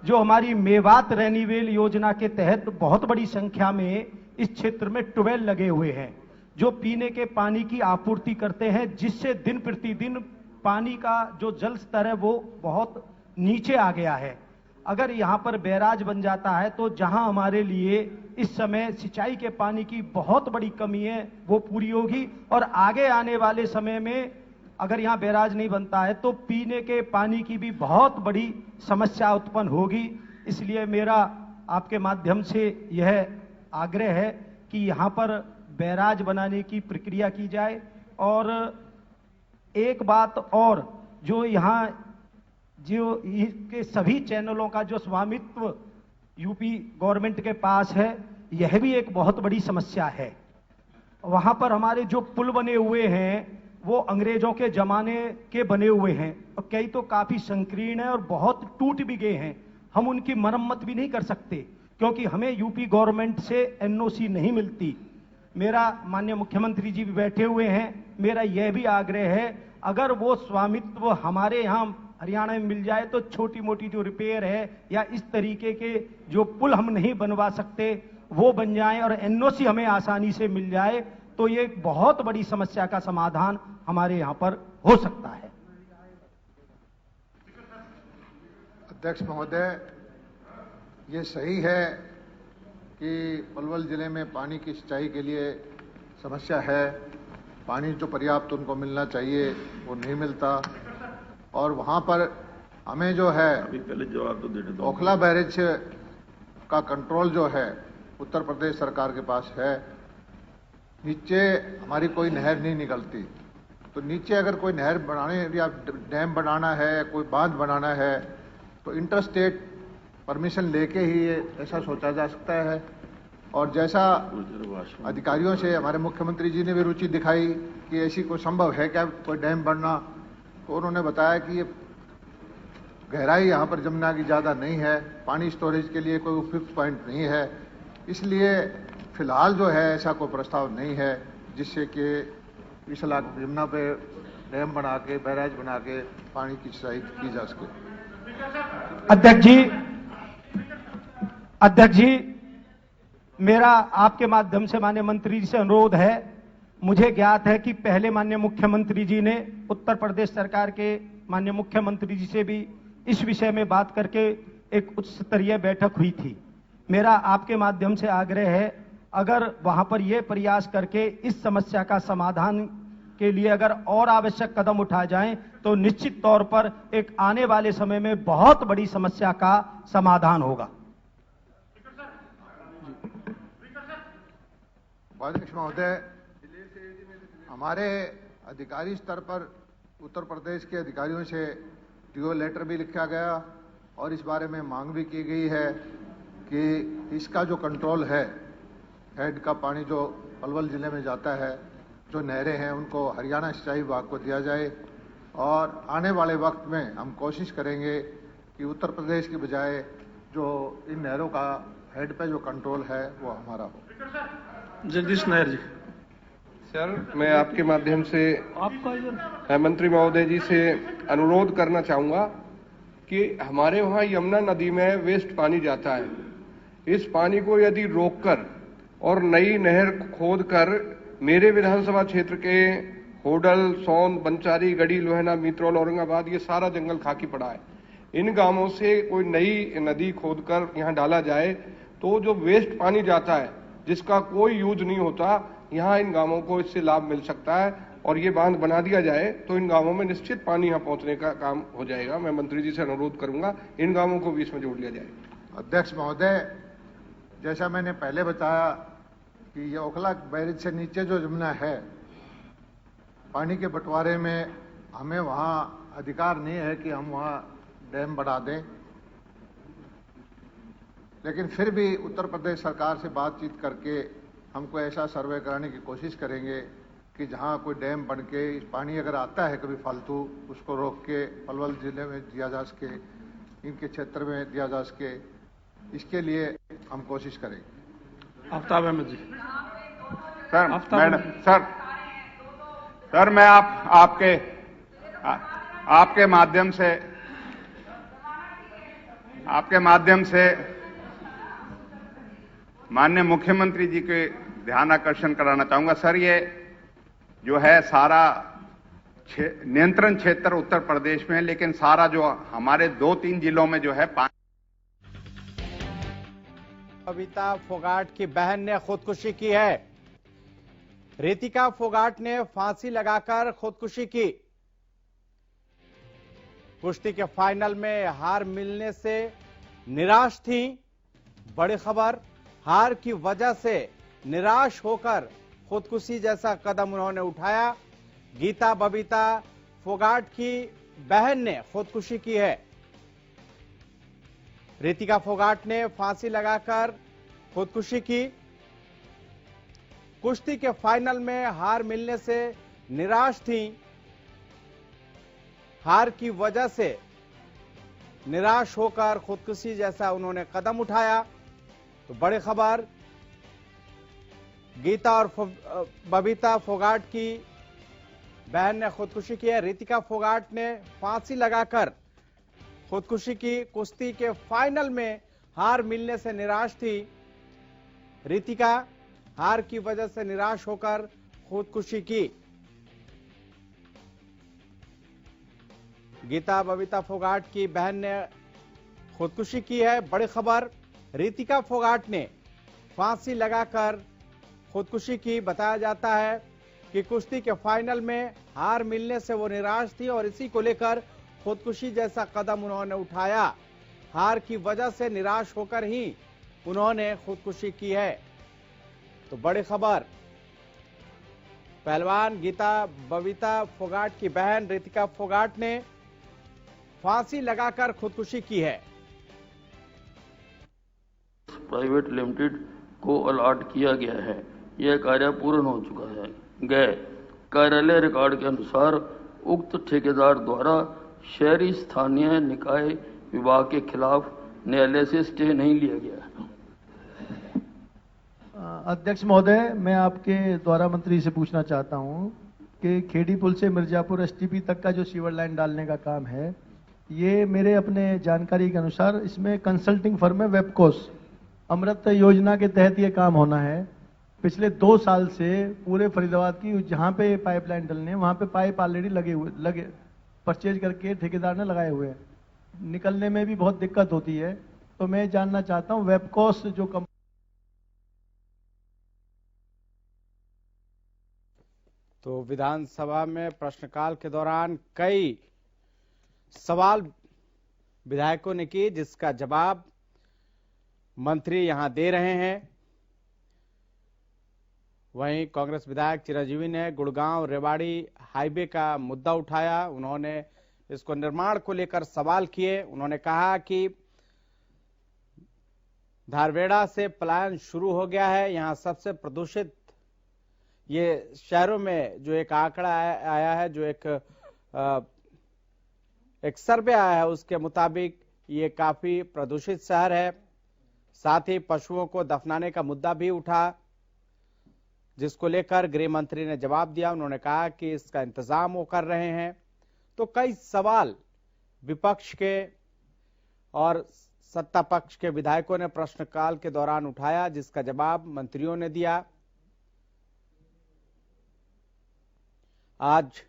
जो हमारी मेवात रेनीवेल योजना के तहत बहुत बड़ी संख्या में इस क्षेत्र में ट्यूबवेल लगे हुए हैं जो पीने के पानी की आपूर्ति करते हैं, जिससे दिन प्रतिदिन पानी का जो जल स्तर है वो बहुत नीचे आ गया है। अगर यहाँ पर बैराज बन जाता है तो जहां हमारे लिए इस समय सिंचाई के पानी की बहुत बड़ी कमी है वो पूरी होगी और आगे आने वाले समय में अगर यहाँ बैराज नहीं बनता है तो पीने के पानी की भी बहुत बड़ी समस्या उत्पन्न होगी। इसलिए मेरा आपके माध्यम से यह आग्रह है कि यहाँ पर बैराज बनाने की प्रक्रिया की जाए। और एक बात और, जो यहाँ जो इसके सभी चैनलों का जो स्वामित्व यूपी गवर्नमेंट के पास है, यह भी एक बहुत बड़ी समस्या है। वहां पर हमारे जो पुल बने हुए हैं वो अंग्रेजों के जमाने के बने हुए हैं और कई तो काफी संकीर्ण है और बहुत टूट भी गए हैं। हम उनकी मरम्मत भी नहीं कर सकते क्योंकि हमें यूपी गवर्नमेंट से NOC नहीं मिलती। मेरा माननीय मुख्यमंत्री जी भी बैठे हुए हैं, मेरा यह भी आग्रह है अगर वो स्वामित्व हमारे यहाँ हरियाणा में मिल जाए तो छोटी मोटी जो रिपेयर है या इस तरीके के जो पुल हम नहीं बनवा सकते वो बन जाएं और NOC हमें आसानी से मिल जाए तो ये बहुत बड़ी समस्या का समाधान हमारे यहाँ पर हो सकता है। अध्यक्ष महोदय, ये सही है कि पलवल जिले में पानी की सिंचाई के लिए समस्या है। पानी जो पर्याप्त उनको मिलना चाहिए वो नहीं मिलता और वहाँ पर हमें जो है अभी पहले जवाब तो दे दो। ओखला बैरेज का कंट्रोल जो है उत्तर प्रदेश सरकार के पास है। नीचे हमारी कोई नहर नहीं निकलती, तो नीचे अगर कोई नहर बनाने या डैम बनाना है, कोई बांध बनाना है तो इंटर स्टेट परमिशन लेके ही ये ऐसा सोचा जा सकता है। और जैसा अधिकारियों से हमारे मुख्यमंत्री जी ने भी रुचि दिखाई कि ऐसी कोई संभव है क्या कोई डैम बनना, तो उन्होंने बताया कि ये गहराई यहाँ पर जमुना की ज़्यादा नहीं है, पानी स्टोरेज के लिए कोई उपयुक्त पॉइंट नहीं है, इसलिए फिलहाल जो है ऐसा कोई प्रस्ताव नहीं है जिससे कि इस इलाके यमुना पे डैम बना के, बैराज बना के पानी की सिंचाई की जा सके। अध्यक्ष जी, मेरा आपके माध्यम से माननीय मंत्री जी से अनुरोध है। मुझे ज्ञात है कि पहले माननीय मुख्यमंत्री जी ने उत्तर प्रदेश सरकार के माननीय मुख्यमंत्री जी से भी इस विषय में बात करके एक उच्च स्तरीय बैठक हुई थी। मेरा आपके माध्यम से आग्रह है, अगर वहां पर यह प्रयास करके इस समस्या का समाधान के लिए अगर और आवश्यक कदम उठाए जाएं तो निश्चित तौर पर एक आने वाले समय में बहुत बड़ी समस्या का समाधान होगा। अध्यक्ष महोदय, हमारे अधिकारी स्तर पर उत्तर प्रदेश के अधिकारियों से टीओ लेटर भी लिखा गया और इस बारे में मांग भी की गई है कि इसका जो कंट्रोल है, हेड का पानी जो पलवल जिले में जाता है, जो नहरें हैं उनको हरियाणा सिंचाई विभाग को दिया जाए और आने वाले वक्त में हम कोशिश करेंगे कि उत्तर प्रदेश की बजाय जो इन नहरों का हेड पे जो कंट्रोल है वो हमारा हो। जगदीश नायर जी। सर, मैं आपके माध्यम से मंत्री महोदय जी से अनुरोध करना चाहूंगा कि हमारे वहां यमुना नदी में वेस्ट पानी जाता है। इस पानी को यदि रोककर और नई नहर खोदकर मेरे विधानसभा क्षेत्र के होडल, सोन, बंचारी, गढ़ी, लोहना, मीत्रौल, औरंगाबाद, ये सारा जंगल खाकी पड़ा है। इन गांवों से कोई नई नदी खोदकर यहाँ डाला जाए तो जो वेस्ट पानी जाता है, जिसका कोई यूज नहीं होता, यहाँ इन गांवों को इससे लाभ मिल सकता है और ये बांध बना दिया जाए तो इन गांवों में निश्चित पानी यहाँ पहुंचने का काम हो जाएगा। मैं मंत्री जी से अनुरोध करूंगा इन गांवों को भी इसमें जोड़ लिया जाए। अध्यक्ष महोदय, जैसा मैंने पहले बताया कि ये ओखला बैरेज से नीचे जो यमुना है, पानी के बंटवारे में हमें वहां अधिकार नहीं है कि हम वहां डैम बढ़ा दें, लेकिन फिर भी उत्तर प्रदेश सरकार से बातचीत करके हमको ऐसा सर्वे कराने की कोशिश करेंगे कि जहां कोई डैम बन के पानी अगर आता है कभी फालतू, उसको रोक के पलवल जिले में दिया जा सके, इनके क्षेत्र में दिया जा सके, इसके लिए हम कोशिश करेंगे। आफ्ताब अहमद जी। सर, मैं आपके माध्यम से माननीय मुख्यमंत्री जी के ध्यान आकर्षण कराना चाहूंगा। सर, ये जो है सारा नियंत्रण क्षेत्र उत्तर प्रदेश में है, लेकिन सारा जो हमारे 2-3 जिलों में जो है बबीता फोगाट की बहन ने खुदकुशी की है। रितिका फोगाट ने फांसी लगाकर खुदकुशी की। कुश्ती के फाइनल में हार मिलने से निराश थी। बड़ी खबर, हार की वजह से निराश होकर खुदकुशी जैसा कदम उन्होंने उठाया। गीता बबीता फोगाट की बहन ने खुदकुशी की है। रितिका फोगाट ने फांसी लगाकर खुदकुशी की। कुश्ती के फाइनल में हार मिलने से निराश थी। हार की वजह से निराश होकर खुदकुशी जैसा उन्होंने कदम उठाया। तो बड़ी खबर, गीता और बबीता फोगाट की बहन ने खुदकुशी की है। रितिका फोगाट ने फांसी लगाकर खुदकुशी की। कुश्ती के फाइनल में हार मिलने से निराश थी। रितिका हार की वजह से निराश होकर खुदकुशी की। गीता बबीता फोगाट की बहन ने खुदकुशी की है। बड़ी खबर, रितिका फोगाट ने फांसी लगाकर खुदकुशी की। बताया जाता है कि कुश्ती के फाइनल में हार मिलने से वो निराश थी और इसी को लेकर खुदकुशी जैसा कदम उन्होंने उठाया। हार की वजह से निराश होकर ही उन्होंने खुदकुशी की है। तो बड़ी खबर, पहलवान गीता बबीता फोगाट की बहन रितिका फोगाट ने फांसी लगाकर खुदकुशी की है। प्राइवेट लिमिटेड को अलॉट किया गया है। यह कार्य पूर्ण हो चुका है। गए कार्यालय रिकॉर्ड के अनुसार उक्त ठेकेदार द्वारा शहरी स्थानीय निकाय विभाग के खिलाफ न्यायालय से स्टे नहीं लिया गया है। अध्यक्ष महोदय, मैं आपके द्वारा मंत्री से पूछना चाहता हूं कि खेड़ी पुल से मिर्जापुर एसटीपी तक का जो सीवर लाइन डालने का काम है, ये मेरे अपने जानकारी के अनुसार इसमें कंसल्टिंग फर्म है वेबकोस, अमृत योजना के तहत ये काम होना है। पिछले 2 साल से पूरे फरीदाबाद की जहाँ पे पाइपलाइन डलने वहाँ पे पाइप ऑलरेडी लगे परचेज करके ठेकेदार ने लगाए हुए हैं, निकलने में भी बहुत दिक्कत होती है। तो मैं जानना चाहता हूँ वेबकोस जो तो विधानसभा में प्रश्नकाल के दौरान कई सवाल विधायकों ने किए, जिसका जवाब मंत्री यहां दे रहे हैं। वहीं कांग्रेस विधायक चिरंजीवी ने गुड़गांव रेवाड़ी हाईवे का मुद्दा उठाया। उन्होंने इसको निर्माण को लेकर सवाल किए। उन्होंने कहा कि धारवेड़ा से पलायन शुरू हो गया है, यहां सबसे प्रदूषित ये शहरों में जो एक आंकड़ा आया है, जो एक सर्वे आया है, उसके मुताबिक ये काफी प्रदूषित शहर है। साथ ही पशुओं को दफनाने का मुद्दा भी उठा, जिसको लेकर गृह मंत्री ने जवाब दिया। उन्होंने कहा कि इसका इंतजाम वो कर रहे हैं। तो कई सवाल विपक्ष के और सत्ता पक्ष के विधायकों ने प्रश्नकाल के दौरान उठाया, जिसका जवाब मंत्रियों ने दिया। आज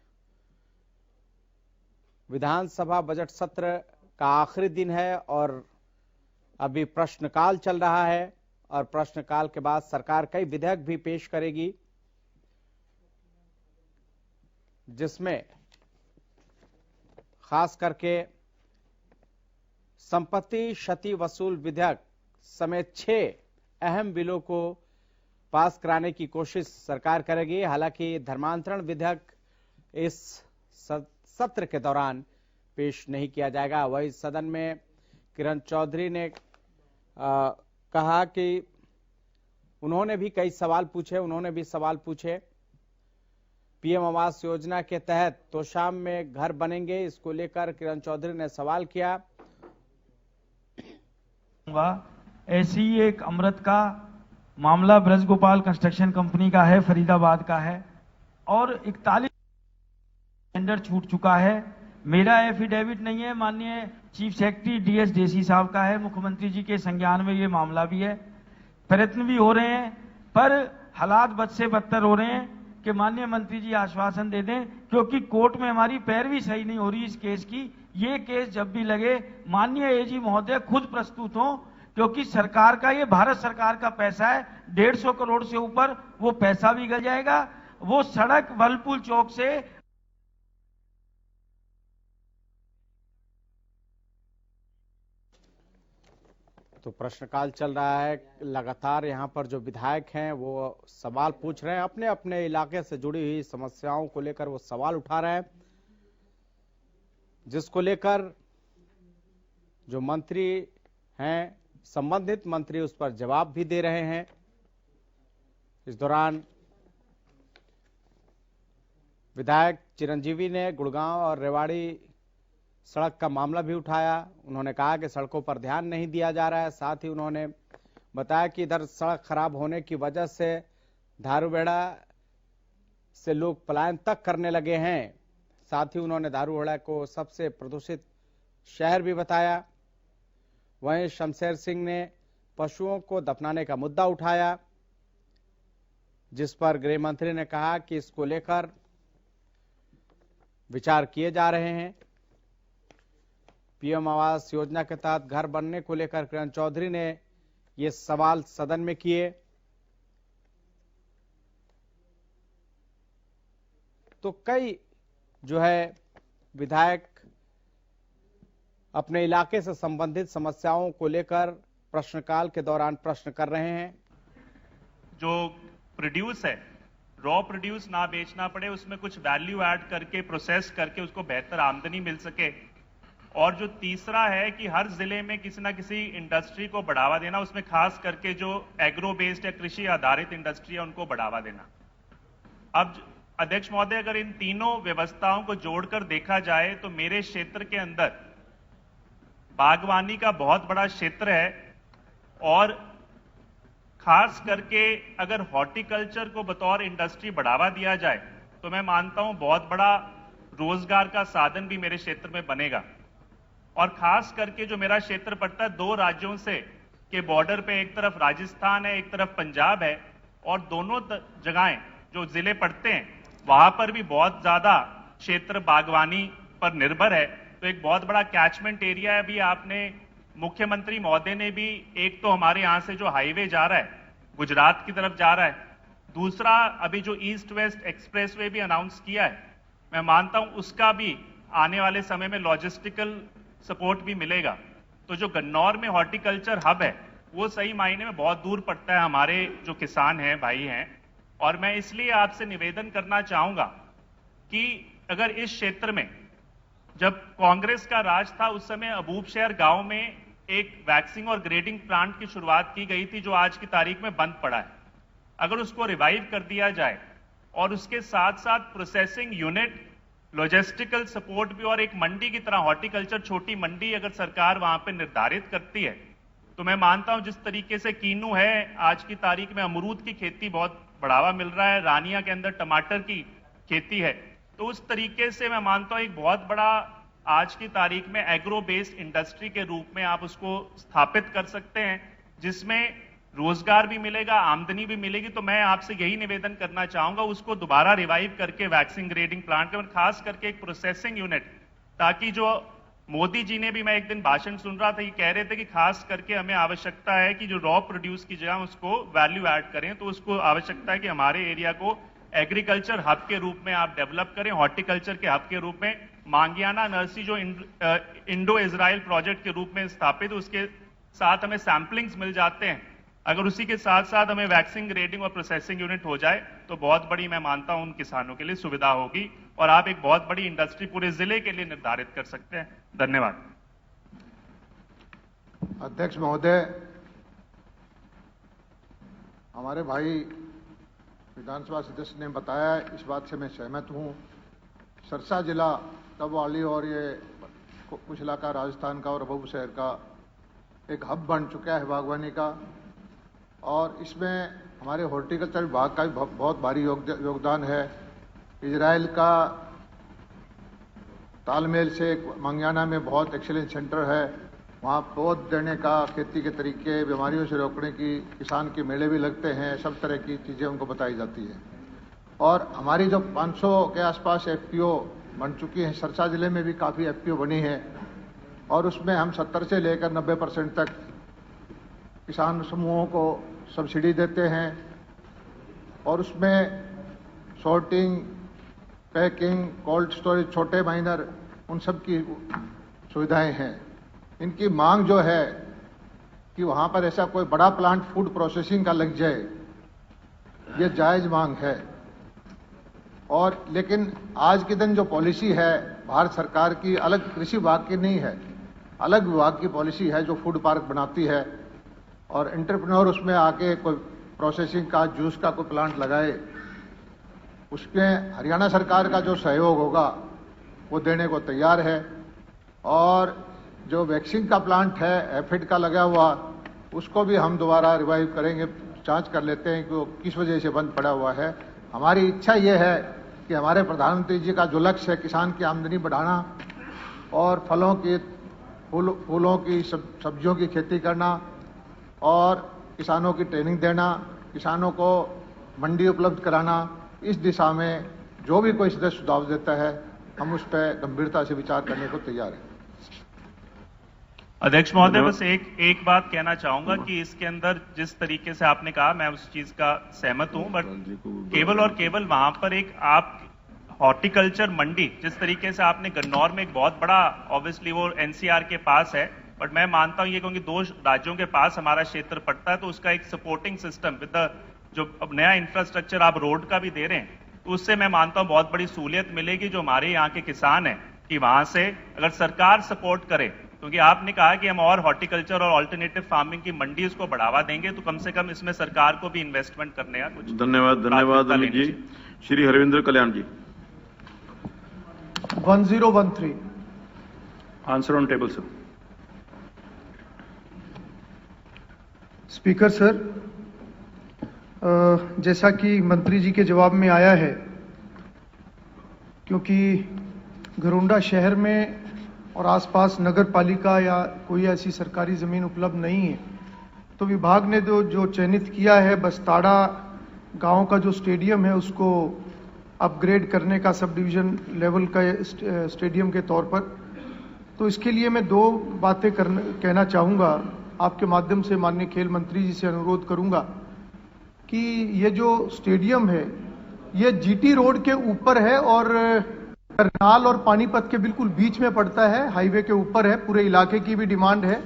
विधानसभा बजट सत्र का आखिरी दिन है और अभी प्रश्नकाल चल रहा है, और प्रश्नकाल के बाद सरकार कई विधेयक भी पेश करेगी, जिसमें खास करके संपत्ति क्षति वसूल विधेयक समेत 6 अहम बिलों को पास कराने की कोशिश सरकार करेगी। हालांकि धर्मांतरण विधेयक इस सत्र के दौरान पेश नहीं किया जाएगा। वही सदन में किरण चौधरी ने कहा कि उन्होंने भी कई सवाल पूछे। पीएम आवास योजना के तहत तोशाम में घर बनेंगे, इसको लेकर किरण चौधरी ने सवाल किया। ऐसी ही एक अमृत का मामला ब्रजगोपाल कंस्ट्रक्शन कंपनी का है, फरीदाबाद का है, और 41 टेंडर छूट चुका है। मेरा एफिडेविट नहीं है, माननीय चीफ सेक्रेटरी डीएस देसी साहब का है। मुख्यमंत्री जी के संज्ञान में ये मामला भी है। प्रयत्न भी हो रहे हैं, पर हालात बद से बदतर हो रहे हैं कि माननीय मंत्री जी आश्वासन दे दें, क्योंकि कोर्ट में हमारी पैरवी सही नहीं हो रही इस केस की। ये केस जब भी लगे माननीय एजी महोदय खुद प्रस्तुत हो, क्योंकि सरकार का, ये भारत सरकार का पैसा है, 150 करोड़ से ऊपर वो पैसा भी गल जाएगा। वो सड़क वलपुल चौक से तो प्रश्नकाल चल रहा है। लगातार यहां पर जो विधायक हैं वो सवाल पूछ रहे हैं, अपने अपने इलाके से जुड़ी हुई समस्याओं को लेकर वो सवाल उठा रहे हैं, जिसको लेकर जो मंत्री हैं, संबंधित मंत्री उस पर जवाब भी दे रहे हैं। इस दौरान विधायक चिरंजीवी ने गुड़गांव और रेवाड़ी सड़क का मामला भी उठाया। उन्होंने कहा कि सड़कों पर ध्यान नहीं दिया जा रहा है। साथ ही उन्होंने बताया कि इधर सड़क खराब होने की वजह से धारूहेड़ा से लोग पलायन तक करने लगे हैं। साथ ही उन्होंने धारूहेड़ा को सबसे प्रदूषित शहर भी बताया। वहीं शमशेर सिंह ने पशुओं को दफनाने का मुद्दा उठाया, जिस पर गृह मंत्री ने कहा कि इसको लेकर विचार किए जा रहे हैं। पीएम आवास योजना के तहत घर बनने को लेकर किरण चौधरी ने ये सवाल सदन में किए। तो कई जो है विधायक अपने इलाके से संबंधित समस्याओं को लेकर प्रश्नकाल के दौरान प्रश्न कर रहे हैं। जो प्रोड्यूस है, रॉ प्रोड्यूस ना बेचना पड़े, उसमें कुछ वैल्यू ऐड करके प्रोसेस करके उसको बेहतर आमदनी मिल सके। और जो तीसरा है कि हर जिले में किसी ना किसी इंडस्ट्री को बढ़ावा देना, उसमें खास करके जो एग्रो बेस्ड या कृषि आधारित इंडस्ट्री है उनको बढ़ावा देना। अब अध्यक्ष महोदय, अगर इन तीनों व्यवस्थाओं को जोड़कर देखा जाए तो मेरे क्षेत्र के अंदर बागवानी का बहुत बड़ा क्षेत्र है, और खास करके अगर हॉर्टिकल्चर को बतौर इंडस्ट्री बढ़ावा दिया जाए तो मैं मानता हूं बहुत बड़ा रोजगार का साधन भी मेरे क्षेत्र में बनेगा। और खास करके जो मेरा क्षेत्र पड़ता है 2 राज्यों से के बॉर्डर पे, एक तरफ राजस्थान है, एक तरफ पंजाब है, और दोनों जगहें जो जिले पड़ते हैं वहां पर भी बहुत ज्यादा क्षेत्र बागवानी पर निर्भर है। तो एक बहुत बड़ा कैचमेंट एरिया है। अभी आपने मुख्यमंत्री महोदय ने भी, एक तो हमारे यहां से जो हाईवे जा रहा है गुजरात की तरफ जा रहा है, दूसरा अभी जो ईस्ट वेस्ट एक्सप्रेसवे भी अनाउंस किया है, मैं मानता हूं उसका भी आने वाले समय में लॉजिस्टिकल सपोर्ट भी मिलेगा। तो जो गन्नौर में हॉर्टिकल्चर हब है वो सही मायने में बहुत दूर पड़ता है हमारे जो किसान हैं, भाई हैं। और मैं इसलिए आपसे निवेदन करना चाहूंगा कि अगर इस क्षेत्र में जब कांग्रेस का राज था उस समय अबूब शहर गांव में एक वैक्सिंग और ग्रेडिंग प्लांट की शुरुआत की गई थी जो आज की तारीख में बंद पड़ा है। अगर उसको रिवाइव कर दिया जाए और उसके साथ साथ प्रोसेसिंग यूनिट, लॉजिस्टिकल सपोर्ट भी, और एक मंडी की तरह हॉर्टिकल्चर छोटी मंडी अगर सरकार वहां पे निर्धारित करती है, तो मैं मानता हूं जिस तरीके से कीनू है, आज की तारीख में अमरूद की खेती बहुत बढ़ावा मिल रहा है, रानिया के अंदर टमाटर की खेती है, तो उस तरीके से मैं मानता हूं एक बहुत बड़ा आज की तारीख में एग्रो बेस्ड इंडस्ट्री के रूप में आप उसको स्थापित कर सकते हैं, जिसमें रोजगार भी मिलेगा, आमदनी भी मिलेगी। तो मैं आपसे यही निवेदन करना चाहूंगा उसको दोबारा रिवाइव करके वैक्सिंग ग्रेडिंग प्लांट में खास करके एक प्रोसेसिंग यूनिट, ताकि जो मोदी जी ने भी, मैं एक दिन भाषण सुन रहा था, ये कह रहे थे कि खास करके हमें आवश्यकता है कि जो रॉ प्रोड्यूस की जगह उसको वैल्यू ऐड करें, तो उसको आवश्यकता है कि हमारे एरिया को एग्रीकल्चर हब के रूप में आप डेवलप करें, हॉर्टिकल्चर के हब के रूप में। मांगियाना नर्सरी जो इंडो इजराइल प्रोजेक्ट के रूप में स्थापित, उसके साथ हमें सैंपलिंग्स मिल जाते हैं, अगर उसी के साथ साथ हमें वैक्सिंग ग्रेडिंग और प्रोसेसिंग यूनिट हो जाए तो बहुत बड़ी, मैं मानता हूं, उन किसानों के लिए सुविधा होगी और आप एक बहुत बड़ी इंडस्ट्री पूरे जिले के लिए निर्धारित कर सकते हैं। धन्यवाद। अध्यक्ष महोदय, हमारे भाई विधानसभा सदस्य ने बताया, इस बात से मैं सहमत हूं। सरसा जिला तबवाली और ये कुछ इलाका राजस्थान का और अबूब शहर का एक हब बन चुका है बागवानी का, और इसमें हमारे हॉर्टिकल्चर विभाग का भी बहुत भारी योगदान है। इजराइल का तालमेल से मंगियाना में बहुत एक्सीलेंस सेंटर है, वहाँ पौध देने का, खेती के तरीके, बीमारियों से रोकने की, किसान के मेले भी लगते हैं, सब तरह की चीज़ें उनको बताई जाती है। और हमारी जो 500 के आसपास एफपीओ बन चुकी हैं, सरसा जिले में भी काफ़ी एफपीओ बनी है, और उसमें हम 70 से लेकर 90% तक किसान समूहों को सब्सिडी देते हैं, और उसमें सॉर्टिंग, पैकिंग, कोल्ड स्टोरेज, छोटे माइनर, उन सब की सुविधाएं हैं। इनकी मांग जो है कि वहाँ पर ऐसा कोई बड़ा प्लांट फूड प्रोसेसिंग का लग जाए, ये जायज़ मांग है। और लेकिन आज के दिन जो पॉलिसी है भारत सरकार की, अलग कृषि विभाग की नहीं है, अलग विभाग की पॉलिसी है जो फूड पार्क बनाती है, और एंटरप्रेन्योर उसमें आके कोई प्रोसेसिंग का, जूस का कोई प्लांट लगाए, उसमें हरियाणा सरकार का जो सहयोग होगा वो देने को तैयार है। और जो वैक्सीन का प्लांट है एफिड का लगा हुआ, उसको भी हम दोबारा रिवाइव करेंगे, जांच कर लेते हैं कि वो किस वजह से बंद पड़ा हुआ है। हमारी इच्छा ये है कि हमारे प्रधानमंत्री जी का जो लक्ष्य है किसान की आमदनी बढ़ाना और फलों की, फूलों की, सब्जियों की खेती करना और किसानों की ट्रेनिंग देना, किसानों को मंडी उपलब्ध कराना, इस दिशा में जो भी कोई सदस्य सुझाव देता है हम उस पर गंभीरता से विचार करने को तैयार हैं। अध्यक्ष महोदय, बस एक बात कहना चाहूंगा कि इसके अंदर जिस तरीके से आपने कहा, मैं उस चीज का सहमत हूं, बट केवल और केवल वहां पर एक आप हॉर्टिकल्चर मंडी, जिस तरीके से आपने गन्नौर में एक बहुत बड़ा, ऑब्वियसली वो एनसीआर के पास है, बट मैं मानता हूं ये क्योंकि 2 राज्यों के पास हमारा क्षेत्र पड़ता है, तो उसका एक सपोर्टिंग सिस्टम विद द जो अब नया इंफ्रास्ट्रक्चर आप रोड का भी दे रहे हैं, तो उससे मैं मानता हूं बहुत बड़ी सहूलियत मिलेगी जो हमारे यहाँ के किसान हैं, कि वहां से अगर सरकार सपोर्ट करे, क्योंकि आपने कहा कि हम और हॉर्टिकल्चर और अल्टरनेटिव फार्मिंग की मंडी उसको बढ़ावा देंगे, तो कम से कम इसमें सरकार को भी इन्वेस्टमेंट करने का कुछ। धन्यवाद अमित जी। श्री हरविंद्र कल्याण जी। 1013 answer on table sir. Speaker sir, जैसा कि मंत्री जी के जवाब में आया है क्योंकि घरोंडा शहर में और आसपास नगर पालिका या कोई ऐसी सरकारी ज़मीन उपलब्ध नहीं है, तो विभाग ने जो चयनित किया है बस्ताड़ा गांव का जो स्टेडियम है उसको अपग्रेड करने का, सब डिवीज़न लेवल का स्टेडियम के तौर पर। तो इसके लिए मैं दो बातें कहना चाहूँगा, आपके माध्यम से माननीय खेल मंत्री जी से अनुरोध करूँगा कि ये जो स्टेडियम है ये जीटी रोड के ऊपर है और करनाल और पानीपत के बिल्कुल बीच में पड़ता है, हाईवे के ऊपर है, पूरे इलाके की भी डिमांड है।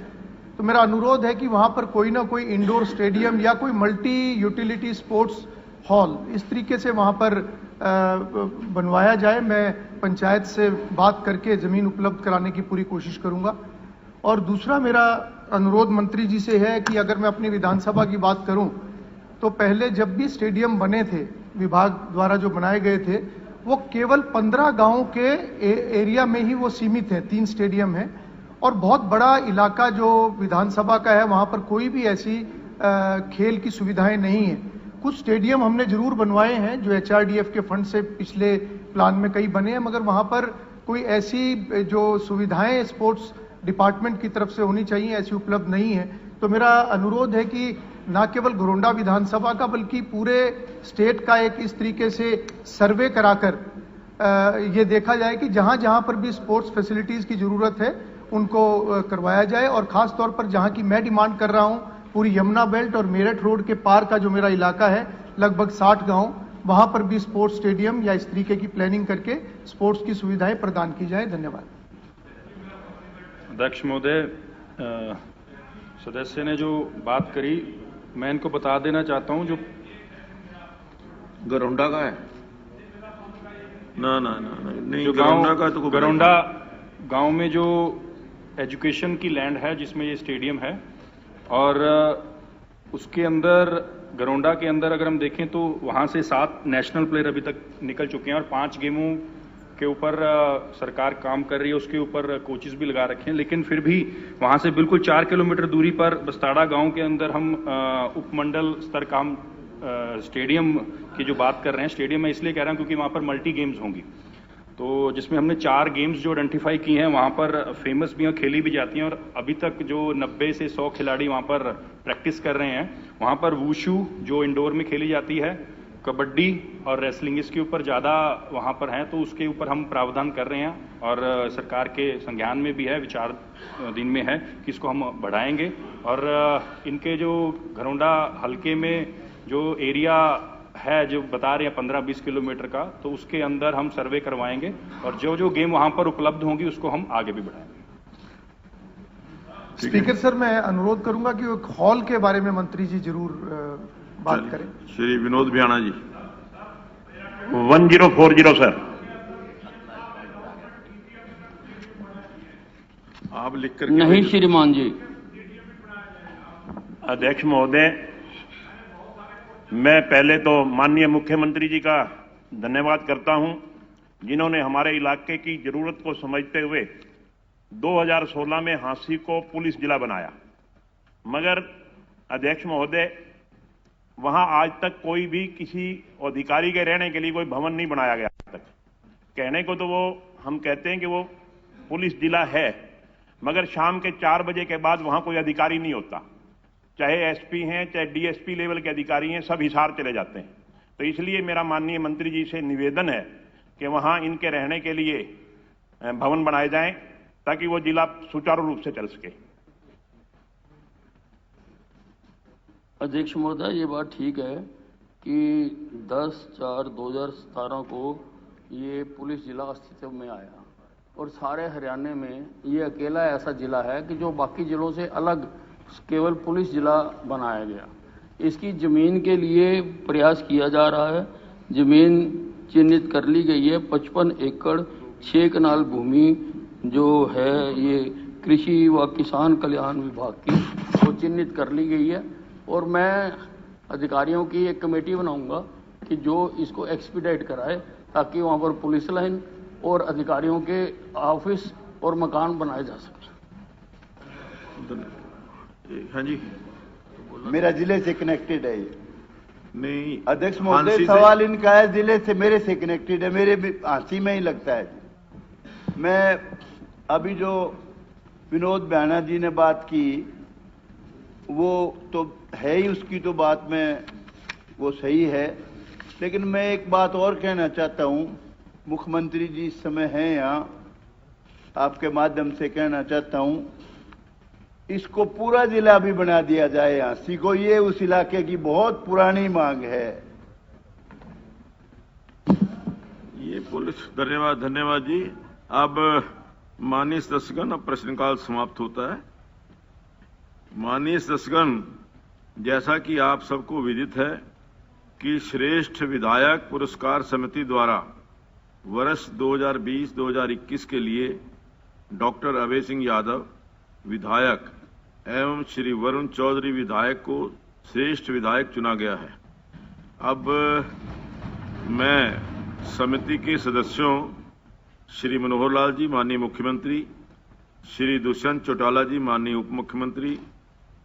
तो मेरा अनुरोध है कि वहाँ पर कोई ना कोई इंडोर स्टेडियम या कोई मल्टी यूटिलिटी स्पोर्ट्स हॉल इस तरीके से वहाँ पर बनवाया जाए। मैं पंचायत से बात करके ज़मीन उपलब्ध कराने की पूरी कोशिश करूँगा। और दूसरा मेरा अनुरोध मंत्री जी से है कि अगर मैं अपनी विधानसभा की बात करूँ तो पहले जब भी स्टेडियम बने थे विभाग द्वारा जो बनाए गए थे वो केवल 15 गांवों के एरिया में ही वो सीमित है, 3 स्टेडियम है और बहुत बड़ा इलाका जो विधानसभा का है वहाँ पर कोई भी ऐसी खेल की सुविधाएं नहीं है। कुछ स्टेडियम हमने जरूर बनवाए हैं जो HRDF के फंड से पिछले प्लान में कई बने हैं, मगर वहाँ पर कोई ऐसी जो सुविधाएं स्पोर्ट्स डिपार्टमेंट की तरफ से होनी चाहिए ऐसी उपलब्ध नहीं है। तो मेरा अनुरोध है कि न केवल घरोंडा विधानसभा का बल्कि पूरे स्टेट का एक इस तरीके से सर्वे कराकर ये देखा जाए कि जहां जहां पर भी स्पोर्ट्स फैसिलिटीज की जरूरत है उनको करवाया जाए। और खास तौर पर जहां की मैं डिमांड कर रहा हूं पूरी यमुना बेल्ट और मेरठ रोड के पार का जो मेरा इलाका है लगभग 60 गांव, वहां पर भी स्पोर्ट्स स्टेडियम या इस तरीके की प्लानिंग करके स्पोर्ट्स की सुविधाएं प्रदान की जाए। धन्यवाद। अध्यक्ष महोदय, सदस्य ने जो बात करी मैं इनको बता देना चाहता हूं, जो घरोंडा का है ना नहीं, जो घरोंडा का तो घरोंडा गांव में जो एजुकेशन की लैंड है जिसमें ये स्टेडियम है और उसके अंदर घरोंडा के अंदर अगर हम देखें तो वहां से 7 नेशनल प्लेयर अभी तक निकल चुके हैं और 5 गेमों के ऊपर सरकार काम कर रही है, उसके ऊपर कोचेस भी लगा रखे हैं। लेकिन फिर भी वहां से बिल्कुल 4 किलोमीटर दूरी पर बस्ताड़ा गांव के अंदर हम उपमंडल स्तर का हम स्टेडियम की जो बात कर रहे हैं, स्टेडियम मैं इसलिए कह रहा हूं क्योंकि वहां पर मल्टी गेम्स होंगी, तो जिसमें हमने 4 गेम्स जो आइडेंटिफाई की हैं वहां पर फेमस भी हैं, खेली भी जाती हैं और अभी तक जो 90 से 100 खिलाड़ी वहां पर प्रैक्टिस कर रहे हैं। वहां पर वूशू जो इंडोर में खेली जाती है, कबड्डी और रेसलिंग इसके ऊपर ज़्यादा वहाँ पर हैं, तो उसके ऊपर हम प्रावधान कर रहे हैं और सरकार के संज्ञान में भी है, विचाराधीन में है कि इसको हम बढ़ाएंगे। और इनके जो घरोंडा हलके में जो एरिया है जो बता रहे हैं 15-20 किलोमीटर का, तो उसके अंदर हम सर्वे करवाएंगे और जो जो गेम वहाँ पर उपलब्ध होंगी उसको हम आगे भी बढ़ाएंगे। स्पीकर सर, मैं अनुरोध करूंगा कि एक हॉल के बारे में मंत्री जी जरूर बात करें। श्री विनोद बियाना जी। 1040 सर। आप लिख कर नहीं श्रीमान जी। अध्यक्ष महोदय, मैं पहले तो माननीय मुख्यमंत्री जी का धन्यवाद करता हूं जिन्होंने हमारे इलाके की जरूरत को समझते हुए 2016 में हांसी को पुलिस जिला बनाया। मगर अध्यक्ष महोदय, वहां आज तक कोई भी किसी अधिकारी के रहने के लिए कोई भवन नहीं बनाया गया आज तक। कहने को तो वो हम कहते हैं कि वो पुलिस जिला है, मगर शाम के 4 बजे के बाद वहां कोई अधिकारी नहीं होता, चाहे एसपी हैं चाहे डीएसपी लेवल के अधिकारी हैं, सब हिसार चले जाते हैं। तो इसलिए मेरा माननीय मंत्री जी से निवेदन है कि वहां इनके रहने के लिए भवन बनाए जाएं ताकि वो जिला सुचारू रूप से चल सके। अध्यक्ष महोदय, ये बात ठीक है कि 10/4/2017 को ये पुलिस जिला अस्तित्व में आया और सारे हरियाणा में ये अकेला ऐसा जिला है कि जो बाकी जिलों से अलग केवल पुलिस जिला बनाया गया। इसकी जमीन के लिए प्रयास किया जा रहा है, जमीन चिन्हित कर ली गई है। 55 एकड़ 6 कनाल भूमि जो है ये कृषि व किसान कल्याण विभाग की वो चिन्हित कर ली गई है और मैं अधिकारियों की एक कमेटी बनाऊंगा कि जो इसको एक्सपीडाइट कराए ताकि वहां पर पुलिस लाइन और अधिकारियों के ऑफिस और मकान बनाए जा सके। हाँ जी, मेरा जिले से कनेक्टेड है ये। नहीं अध्यक्ष महोदय, सवाल इनका है, जिले से मेरे से कनेक्टेड है, मेरे भी हांसी में ही लगता है। मैं अभी जो विनोद बैना जी ने बात की वो तो है ही, उसकी तो बात में वो सही है, लेकिन मैं एक बात और कहना चाहता हूं। मुख्यमंत्री जी इस समय हैं यहाँ, आपके माध्यम से कहना चाहता हूं, इसको पूरा जिला भी बना दिया जाए झांसी को, ये उस इलाके की बहुत पुरानी मांग है। ये पुलिस, धन्यवाद जी। अब माननीय सदस्यगण, अब प्रश्नकाल समाप्त होता है। माननीय सदस्यगण, जैसा कि आप सबको विदित है कि श्रेष्ठ विधायक पुरस्कार समिति द्वारा वर्ष 2020-2021 के लिए डॉक्टर अभय सिंह यादव विधायक एवं श्री वरुण चौधरी विधायक को श्रेष्ठ विधायक चुना गया है। अब मैं समिति के सदस्यों श्री मनोहर लाल जी माननीय मुख्यमंत्री, श्री दुष्यंत चौटाला जी माननीय उप मुख्यमंत्री,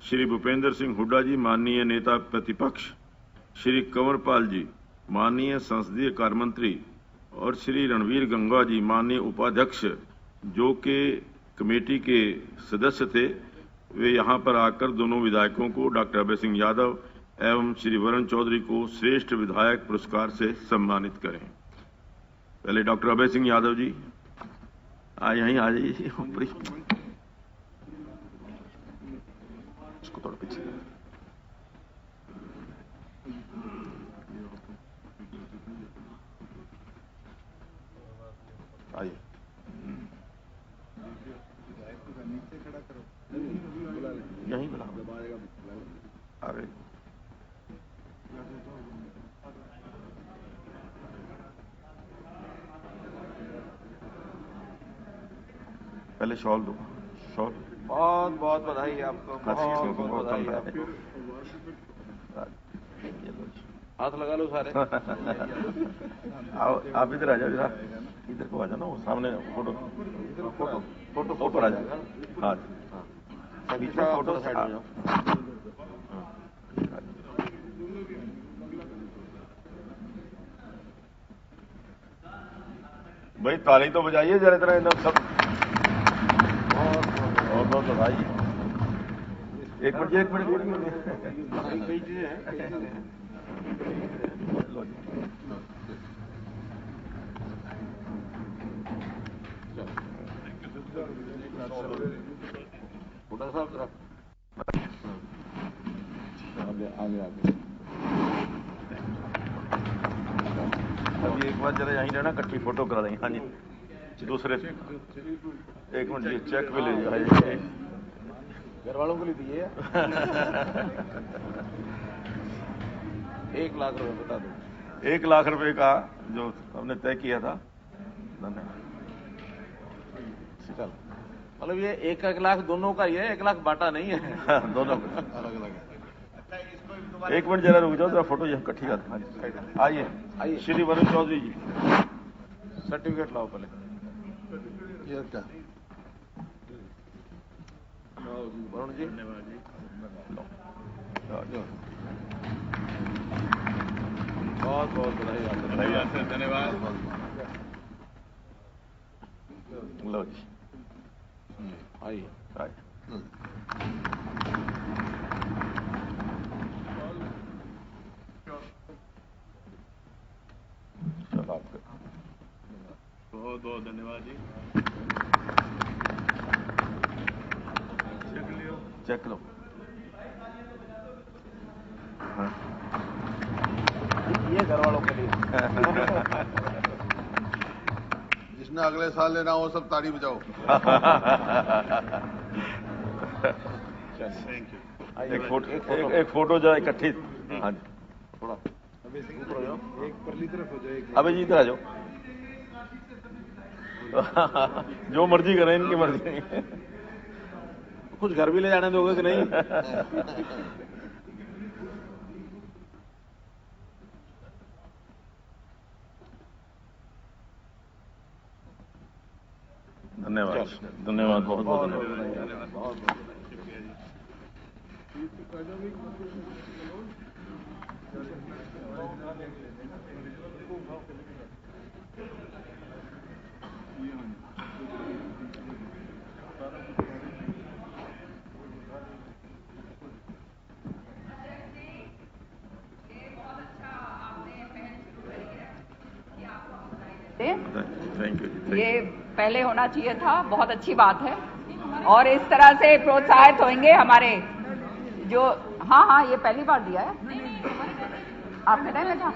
श्री भूपेंद्र सिंह हुड्डा जी माननीय नेता प्रतिपक्ष, श्री कंवरपाल जी माननीय संसदीय कार्य मंत्री और श्री रणवीर गंगा जी माननीय उपाध्यक्ष जो कि कमेटी के सदस्य थे, वे यहां पर आकर दोनों विधायकों को, डॉक्टर अभय सिंह यादव एवं श्री वरुण चौधरी को श्रेष्ठ विधायक पुरस्कार से सम्मानित करें। पहले डॉक्टर अभय सिंह यादव जी यहीं आ जाइए, इसको थोड़ा पीछे। आइए, यहीं बुला आ गए। पहले शॉल दो, शॉल। बहुत बहुत बधाई आपको, बहुत बहुत बधाई आपको। हाथ लगा लो सारे। आओ, आप इधर आ जाओ, इधर को आ जाओ ना, वो सामने फोटो फोटो फोटो फोटो आ जाओ। हाँ बीच में फोटो साइड में जाओ। भाई ताली तो बजाइए जरा इतना, एकदम सब बहुत बहुत बधाई। एक मिनट हुड्डा साहब जरा आगे अभी एक बार जरा यहीं रहना, इकट्ठी फोटो करा देंगे। हाँ जी, दूसरे एक मिनट जी, चेक भी ले जाइए, घर वालों को लिए दिए। 1 लाख रुपए बता दो। 1 लाख रुपए का जो हमने तय किया था। धन्यवाद। मतलब ये 1-1 लाख दोनों का ही है, 1 लाख बांटा नहीं है। दोनों अलग अलग है। एक मिनट जरा रुक जाओ, जरा फोटो ये इकट्ठी करते। आइए श्री वरुण चौधरी जी, सर्टिफिकेट लाओ पहले। ये क्या वरुण जी, बहुत बहुत बधाई आपको। धन्यवाद। लो जी, आइए। चलो आपका बहुत बहुत धन्यवाद जी। चेक लो। हाँ। ये घर वालों के लिए। जिसने अगले साल लेना हो सब ताड़ी बजाओ। Thank you. एक फोटो जरा इकट्ठी। हाँ जी, थोड़ा एक परली तरफ हो जाए। अबे जी इधर आ जाओ। जो मर्जी करें, इनकी मर्जी नहीं। कुछ घर भी ले जाने दोगे कि नहीं? धन्यवाद, धन्यवाद, बहुत बहुत धन्यवाद। बहुत बहुत थैंक यू। ये पहले होना चाहिए था, बहुत अच्छी बात है। और इस तरह से प्रोत्साहित होंगे हमारे जो, हाँ ये पहली बार दिया है आपके टाइम में था?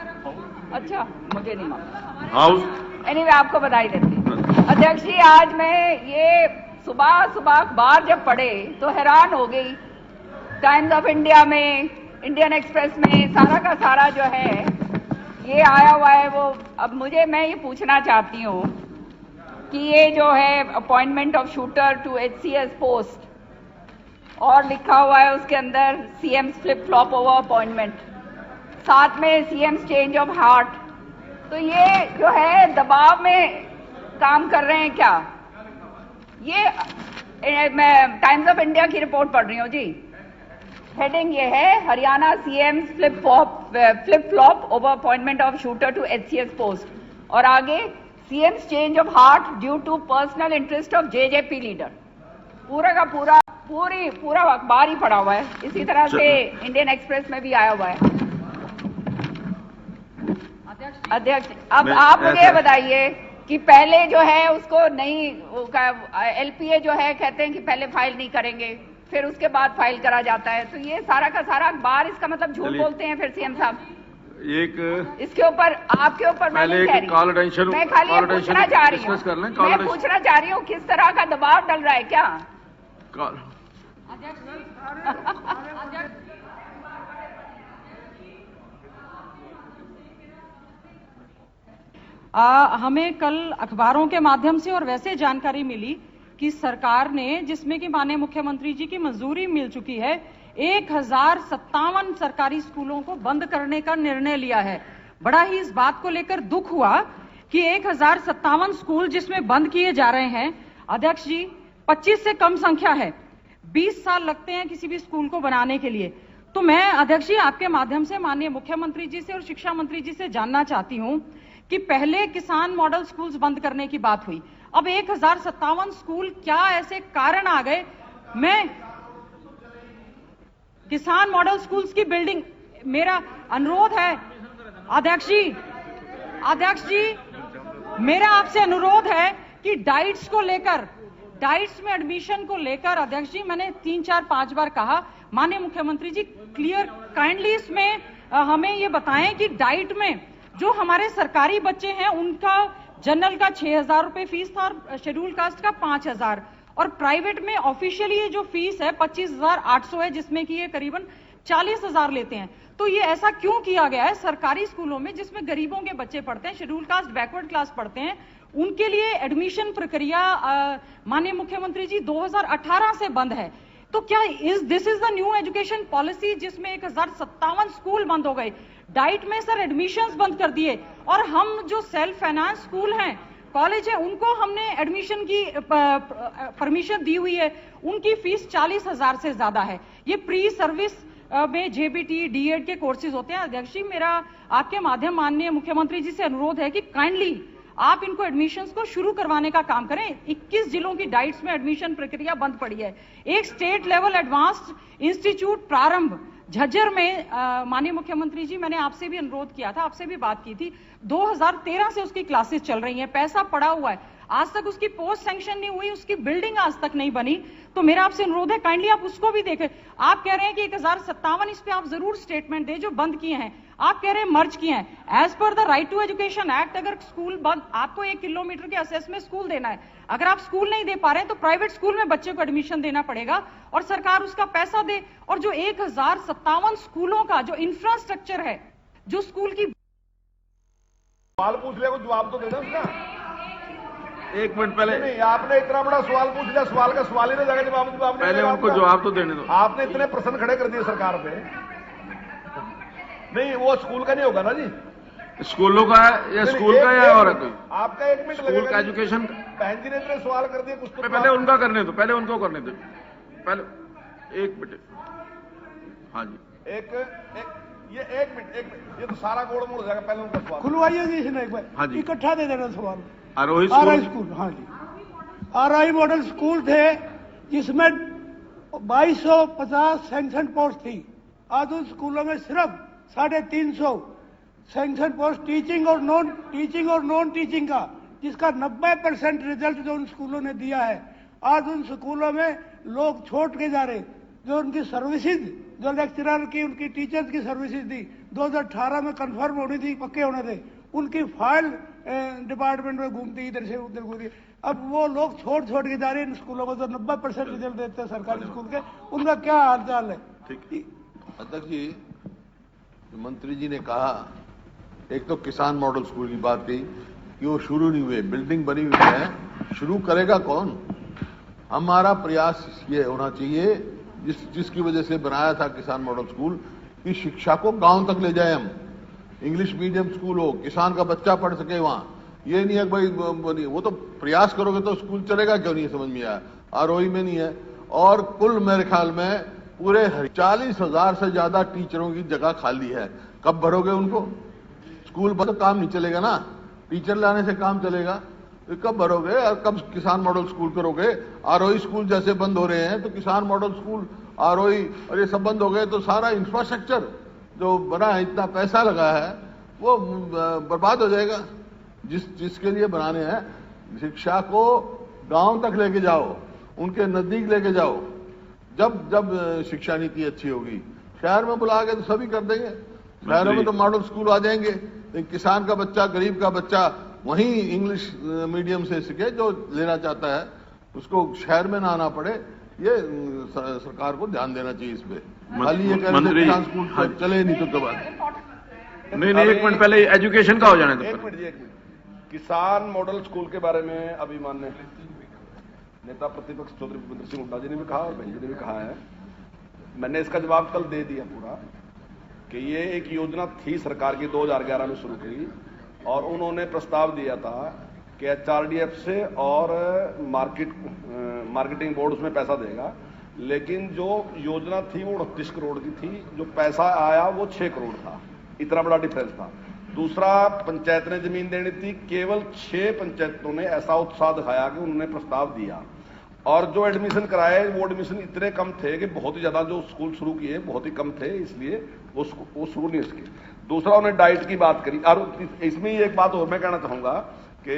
अच्छा, मुझे नहीं मालूम। एनीवे आपको बधाई देती हूँ। अध्यक्ष जी, आज मैं ये सुबह अखबार जब पढ़े तो हैरान हो गई। टाइम्स ऑफ इंडिया में, इंडियन एक्सप्रेस में सारा का सारा जो है ये आया हुआ है। वो अब मैं ये पूछना चाहती हूँ कि ये जो है appointment of shooter to HCS post और लिखा हुआ है उसके अंदर CM's flip flop over appointment, साथ में CM's चेंज ऑफ हार्ट। तो ये जो है दबाव में काम कर रहे हैं क्या? ये मैं टाइम्स ऑफ इंडिया की रिपोर्ट पढ़ रही हूँ जी। हेडिंग ये है, Haryana CM's flip flop over appointment of shooter to HCS post, और आगे CM's change of heart due to personal interest of JJP leader. पूरा का पूरा अखबार ही पड़ा हुआ है। इसी तरह से इंडियन एक्सप्रेस में भी आया हुआ है। अध्यक्ष, अब आप मुझे बताइए कि पहले जो है उसको नहीं, LPA जो है कहते हैं कि पहले फाइल नहीं करेंगे, फिर उसके बाद फाइल करा जाता है। तो ये सारा का सारा अखबार इसका मतलब झूठ बोलते हैं फिर CM साहब। इसके ऊपर आपके ऊपर मैं नहीं कह रही, मैं खाली पूछना चाह रही हूँ, मैं पूछना चाह रही हूँ किस तरह का दबाव डल रहा है क्या? हमें कल अखबारों के माध्यम से और वैसे जानकारी मिली कि सरकार ने, जिसमें कि माननीय मुख्यमंत्री जी की मंजूरी मिल चुकी है, 1057 सरकारी स्कूलों को बंद करने का निर्णय लिया है। बड़ा ही इस बात को लेकर दुख हुआ कि 1057 स्कूल जिसमें बंद किए जा रहे हैं, अध्यक्ष जी 25 से कम संख्या है, 20 साल लगते हैं किसी भी स्कूल को बनाने के लिए। तो मैं अध्यक्ष जी आपके माध्यम से माननीय मुख्यमंत्री जी से और शिक्षा मंत्री जी से जानना चाहती हूं कि पहले किसान मॉडल स्कूल्स बंद करने की बात हुई, अब 1057 स्कूल, क्या ऐसे कारण आ गए? मैं किसान मॉडल स्कूल्स की बिल्डिंग, मेरा अनुरोध है अध्यक्ष जी मेरा आपसे अनुरोध है कि डाइट्स को लेकर, डाइट्स में एडमिशन को लेकर अध्यक्ष जी मैंने 3, 4, 5 बार कहा, माननीय मुख्यमंत्री जी क्लियर काइंडली इसमें हमें ये बताएं कि डाइट में जो हमारे सरकारी बच्चे हैं उनका जनरल का 6,000 रुपए फीस था और शेड्यूल कास्ट का 5,000, और प्राइवेट में ऑफिशियली ये जो फीस है 25,800 है, जिसमें कि ये करीबन 40,000 लेते हैं। तो ये ऐसा क्यों किया गया है सरकारी स्कूलों में जिसमें गरीबों के बच्चे पढ़ते हैं, शेड्यूल कास्ट बैकवर्ड क्लास पढ़ते हैं, उनके लिए एडमिशन प्रक्रिया माननीय मुख्यमंत्री जी 2018 से बंद है। तो क्या this is the new education policy जिसमें 1057 स्कूल बंद हो गए, डाइट में सर एडमिशंस बंद कर दिए, और हम जो सेल्फ फाइनेंस स्कूल हैं, कॉलेज है, उनको हमने एडमिशन की परमिशन दी हुई है, उनकी फीस 40,000 से ज्यादा है। ये प्री सर्विस में JBT D.Ed के कोर्सेज होते हैं। अध्यक्ष जी मेरा आपके माध्यम माननीय मुख्यमंत्री जी से अनुरोध है कि काइंडली आप इनको एडमिशंस को शुरू करवाने का काम करें। 21 जिलों की डाइट्स में एडमिशन प्रक्रिया बंद पड़ी है। एक स्टेट लेवल एडवांस्ड इंस्टीट्यूट प्रारंभ झज्जर में माननीय मुख्यमंत्री जी मैंने आपसे भी अनुरोध किया था, आपसे भी बात की थी, 2013 से उसकी क्लासेस चल रही हैं, पैसा पड़ा हुआ है, आज तक उसकी पोस्ट सैंक्शन नहीं हुई, उसकी बिल्डिंग आज तक नहीं बनी। तो मेरा आपसे अनुरोध है काइंडली आप उसको भी देखें। आप कह रहे हैं कि 1057 इस पे आप जरूर स्टेटमेंट दें जो बंद किए हैं, आप कह रहे हैं मर्ज किए हैं। As per the right to education act अगर स्कूल बंद, आपको 1 किलोमीटर के असेस में स्कूल देना है, अगर आप स्कूल नहीं दे पा रहे हैं तो प्राइवेट स्कूल में बच्चे को एडमिशन देना पड़ेगा और सरकार उसका पैसा दे। और जो 1057 स्कूलों का जो इंफ्रास्ट्रक्चर है, जो स्कूल की, सवाल पूछ लिया, कुछ जवाब तो देना उसका। 1 मिनट पहले नहीं, आपने इतना बड़ा सवाल पूछ लिया, सवाल का सवाल ही ना जाएगा, जवाब पहले उनको जवाब तो देने दो। आपने इतने प्रश्न खड़े कर दिए सरकार पे। नहीं, वो स्कूल का नहीं होगा ना जी, स्कूलों का है या स्कूल का या और कोई आपका 1 मिनट लगेगा। स्कूल का एजुकेशन, बहन जी ने इतने सवाल कर दिए, कुछ तो पहले उनका करने दो, पहले उनको करने दो, पहले 1 मिनट। हाँ जी ये एक मिनट ये तो सारा गोलमोल हो जाएगा। पहले उनका सवाल खुलवाइए जी इसने एक बार। हाँ जी इकट्ठा दे देना सवाल। आरआई स्कूल, हाँ जी, आरआई मॉडल स्कूल थे जिसमें 2250 सैंक्शन पोस्ट थी। आज उन स्कूलों में सिर्फ 350 सैंक्शन पोस्ट टीचिंग और नॉन टीचिंग का, जिसका 90% रिजल्ट जो उन स्कूलों ने दिया है। आज उन स्कूलों में लोग छोड़ के जा रहे, जो उनकी सर्विसेज, जो लेक्चरर की, उनकी टीचर्स की सर्विसेज थी 2018 में कंफर्म होनी थी, पक्के होने थे, उनकी फाइल डिपार्टमेंट में घूमती, इधर से उधर घूमती। अब वो लोग छोड़ के जा रहे हैं इन स्कूलों को, जो 90% रिजल्ट देते हैं सरकारी स्कूल के, उनका क्या हाल चाल है? अध्यक्ष जी, मंत्री जी ने कहा, एक तो किसान मॉडल स्कूल की बात कही कि वो शुरू नहीं हुए, बिल्डिंग बनी हुई है, शुरू करेगा कौन? हमारा प्रयास ये होना चाहिए जिसकी वजह से बनाया था किसान मॉडल स्कूल, कि शिक्षा को गांव तक ले जाए हम। इंग्लिश मीडियम स्कूल हो, किसान का बच्चा पढ़ सके वहां। ये नहीं है भाई वो तो प्रयास करोगे तो स्कूल चलेगा क्यों, नहीं समझ में आया। आरओई में नहीं है। और कुल मेरे ख्याल में पूरे 40,000 से ज्यादा टीचरों की जगह खाली है। कब भरोगे उनको? स्कूल पर तो काम नहीं चलेगा ना, टीचर लाने से काम चलेगा। तो कब भरोगे और कब किसान मॉडल स्कूल करोगे? आरओई स्कूल जैसे बंद हो रहे हैं तो किसान मॉडल स्कूल, आरओई और ये सब बंद हो गए तो सारा इंफ्रास्ट्रक्चर जो बना है, इतना पैसा लगा है, वो बर्बाद हो जाएगा। जिसके लिए बनाने हैं, शिक्षा को गांव तक लेके जाओ, उनके नजदीक लेके जाओ। जब शिक्षा नीति अच्छी होगी, शहर में बुला के तो सभी कर देंगे। शहरों में तो मॉडल स्कूल आ जाएंगे, लेकिन किसान का बच्चा, गरीब का बच्चा वहीं इंग्लिश मीडियम से सीखे जो लेना चाहता है, उसको शहर में ना आना पड़े। ये सरकार को ध्यान देना चाहिए इस पे। खाली ये किसान स्कूल चले नहीं तो कब नहीं, एक मिनट पहले एजुकेशन का हो जाने दो। एक मिनट, किसान मॉडल स्कूल के बारे में अभी माननीय नेता प्रतिपक्ष चौधरी भूपेंद्र सिंह हुड्डा जी ने भी कहा और बहन जी ने भी कहा है, मैंने इसका जवाब कल दे दिया पूरा, कि ये एक योजना थी सरकार की 2011 में शुरू की, और उन्होंने प्रस्ताव दिया था कि एचआरडीएफ से और मार्केटिंग बोर्ड उसमें पैसा देगा। लेकिन जो योजना थी वो 29 करोड़ की थी, जो पैसा आया वो 6 करोड़ था। इतना बड़ा डिफरेंस था। दूसरा, पंचायत ने जमीन देनी थी, केवल 6 पंचायतों ने ऐसा उत्साह दिखाया कि उन्होंने प्रस्ताव दिया, और जो एडमिशन कराए वो एडमिशन इतने कम थे कि बहुत ही ज्यादा, जो स्कूल शुरू किए बहुत ही कम थे, इसलिए वो शुरू नहीं सके। दूसरा, उन्हें डाइट की बात करी। और इसमें एक बात और मैं कहना चाहूंगा कि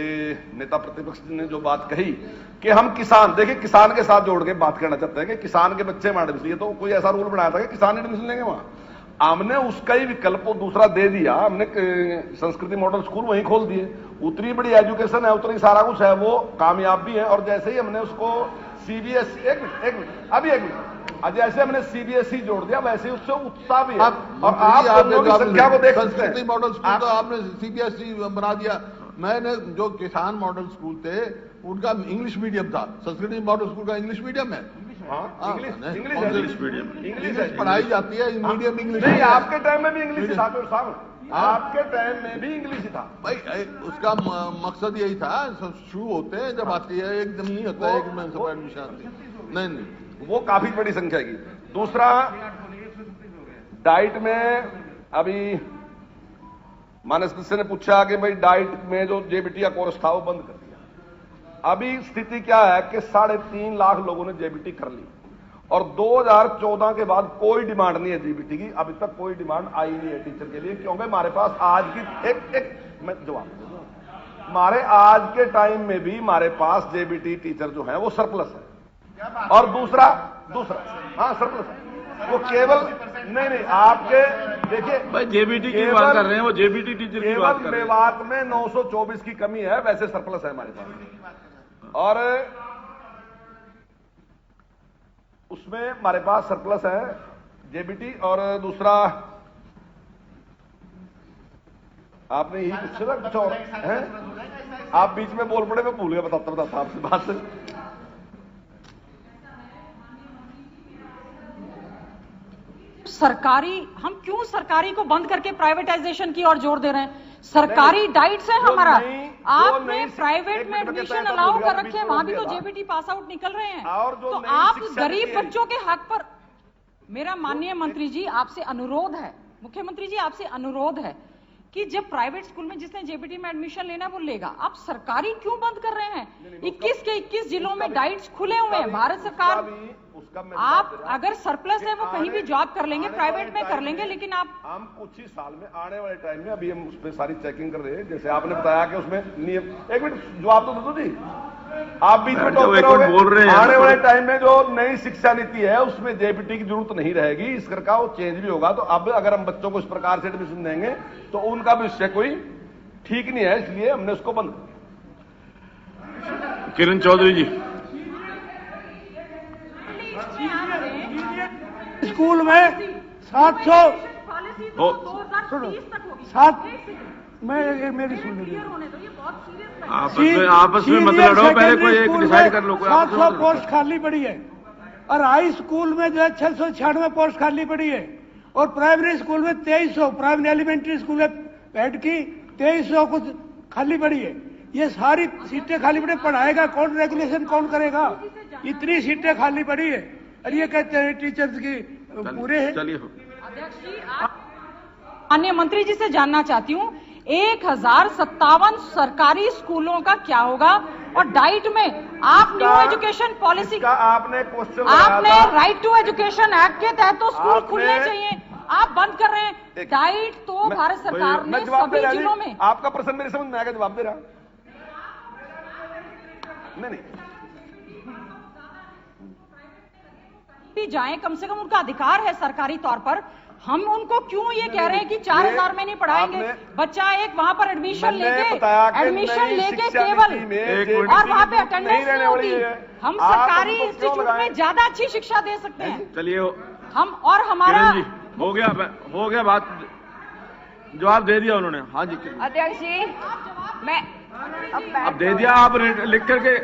नेता प्रतिपक्ष ने जो बात कही कि हम किसान, देखिए किसान के साथ जोड़ के बात करना चाहते हैं कि किसान के बच्चे में एडमिशन, ये तो कोई ऐसा रूल बनाया था कि किसान एडमिशन लेंगे वहां, हमने उसका ही विकल्प दूसरा दे दिया। हमने संस्कृति मॉडल स्कूल वहीं खोल दिए। उतनी बड़ी एजुकेशन है, उतनी सारा कुछ है, वो कामयाब भी है। और जैसे ही हमने उसको सीबीएसई, एक मिनट, जैसे हमने सीबीएसई जोड़ दिया, वैसे ही उससे उत्साह भी है। और आप संख्या को देख सकते हैं, संस्कृति मॉडल स्कूल तो आपने सीबीएसई बना दिया। मैंने जो किसान मॉडल स्कूल थे उनका इंग्लिश मीडियम था, संस्कृति मॉडल स्कूल का इंग्लिश मीडियम है। इंग्लिश मीडियम, इंग्लिश पढ़ाई जाती है, मीडियम इंग्लिश नहीं। आपके टाइम में भी इंग्लिश था साहब, आपके टाइम में भी इंग्लिश था भाई। उसका मकसद यही था, शुरू होते हैं जब आती है, एकदम नहीं होता है एक में सब एडमिशन आती है। नहीं, वो काफी बड़ी संख्या की। दूसरा, डाइट में अभी मानस सदस्य ने पूछा कि भाई डाइट में जो जेबीटी का कोर्स था वो बंद कर दिया। अभी स्थिति क्या है कि 3.5 लाख लोगों ने जेबीटी कर ली, और 2014 के बाद कोई डिमांड नहीं है जेबीटी की। अभी तक कोई डिमांड आई नहीं है टीचर के लिए, क्योंकि हमारे पास आज की मैं जवाब, हमारे आज के टाइम में भी हमारे पास जेबीटी टीचर जो है वो सरप्लस है। और दूसरा हाँ सरप्लस है, वो केवल नहीं आपके देखिए भाई जेबीटी की बात कर रहे हैं, वो जेबीटी टीचर की बात कर रहे हैं। मेवात में 924 की कमी है, वैसे सरप्लस है हमारे पास, और उसमें हमारे पास सरप्लस है जेबीटी। और दूसरा, आपने यही पूछा था कुछ और है, आप बीच में बोल पड़े, मैं भूल गया बताता आपसे बात। सरकारी, हम क्यों सरकारी को बंद करके प्राइवेटाइजेशन की ओर जोर दे रहे हैं? सरकारी डाइट्स है हमारा, आपने प्राइवेट में एडमिशन अलाउ कर रखे हैं, वहां भी तो जेबीटी पास आउट निकल रहे हैं। तो आप गरीब बच्चों के हक पर, मेरा माननीय मंत्री जी आपसे अनुरोध है, मुख्यमंत्री जी आपसे अनुरोध है कि जब प्राइवेट स्कूल में जिसने जेबीटी में एडमिशन लेना है वो लेगा, आप सरकारी क्यों बंद कर रहे हैं? 21 के 21 जिलों में डाइट्स खुले हुए हैं। भारत सरकार, आप अगर सरप्लस है वो कहीं भी जॉब कर लेंगे, प्राइवेट में कर लेंगे, लेकिन आप हम कुछ ही साल में आने वाले टाइम में अभी हम उस पर सारी चेकिंग कर रहे हैं। जैसे आपने बताया कि उसमें नियम, एक मिनट जवाब तो दो जी, आप बीच में बोल रहे हैं। आने वाले टाइम में जो नई शिक्षा नीति है उसमें जेबीटी की जरूरत नहीं रहेगी, इस कर का वो चेंज भी होगा। तो अब अगर हम बच्चों को इस प्रकार से एडमिशन देंगे तो उनका भविष्य कोई ठीक नहीं है, इसलिए हमने उसको बंद। किरण चौधरी जी, स्कूल में 700 मेरी सुन लीजिए, आपस में मत लड़ो, पहले कोई एक डिसाइड कर लो। 700 पोस्ट खाली पड़ी है और हाई स्कूल में जो है 696 पोस्ट खाली पड़ी है और प्राइमरी स्कूल में 2300, प्राइमरी एलिमेंट्री स्कूल में पेड की 2300 कुछ खाली पड़ी है। ये सारी सीटें खाली पड़ी, पढ़ाएगा कौन, रेगुलेशन कौन करेगा? इतनी सीटें खाली पड़ी है और ये कहते हैं टीचर्स की पूरे हैं। चलिए, माननीय मंत्री जी से जानना चाहती हूँ 1057 सरकारी स्कूलों का क्या होगा? और डाइट में आप न्यू एजुकेशन पॉलिसी, आपने क्वेश्चन, आपने राइट टू एजुकेशन एक्ट के तहत तो स्कूल खुलने चाहिए, आप बंद कर रहे हैं। डाइट तो भारत सरकार ने सभी जिलों में। आपका प्रश्न मेरे समझ में आएगा, जवाब दे रहा। नहीं भी जाएं, कम से कम उनका अधिकार है सरकारी तौर पर। हम उनको क्यों ये कह रहे हैं कि 4000 में नहीं पढ़ाएंगे? बच्चा एक वहां पर एडमिशन लेके केवल और वहां पे अटेंडेंस नहीं होगी। हम सरकारी इंस्टीट्यूट में ज्यादा अच्छी शिक्षा दे सकते हैं। चलिए, हम और हमारा हो गया बात, जवाब दे दिया उन्होंने। हाँ जी अध्यक्ष जी, मैं अब दे दिया, आप लिख करके,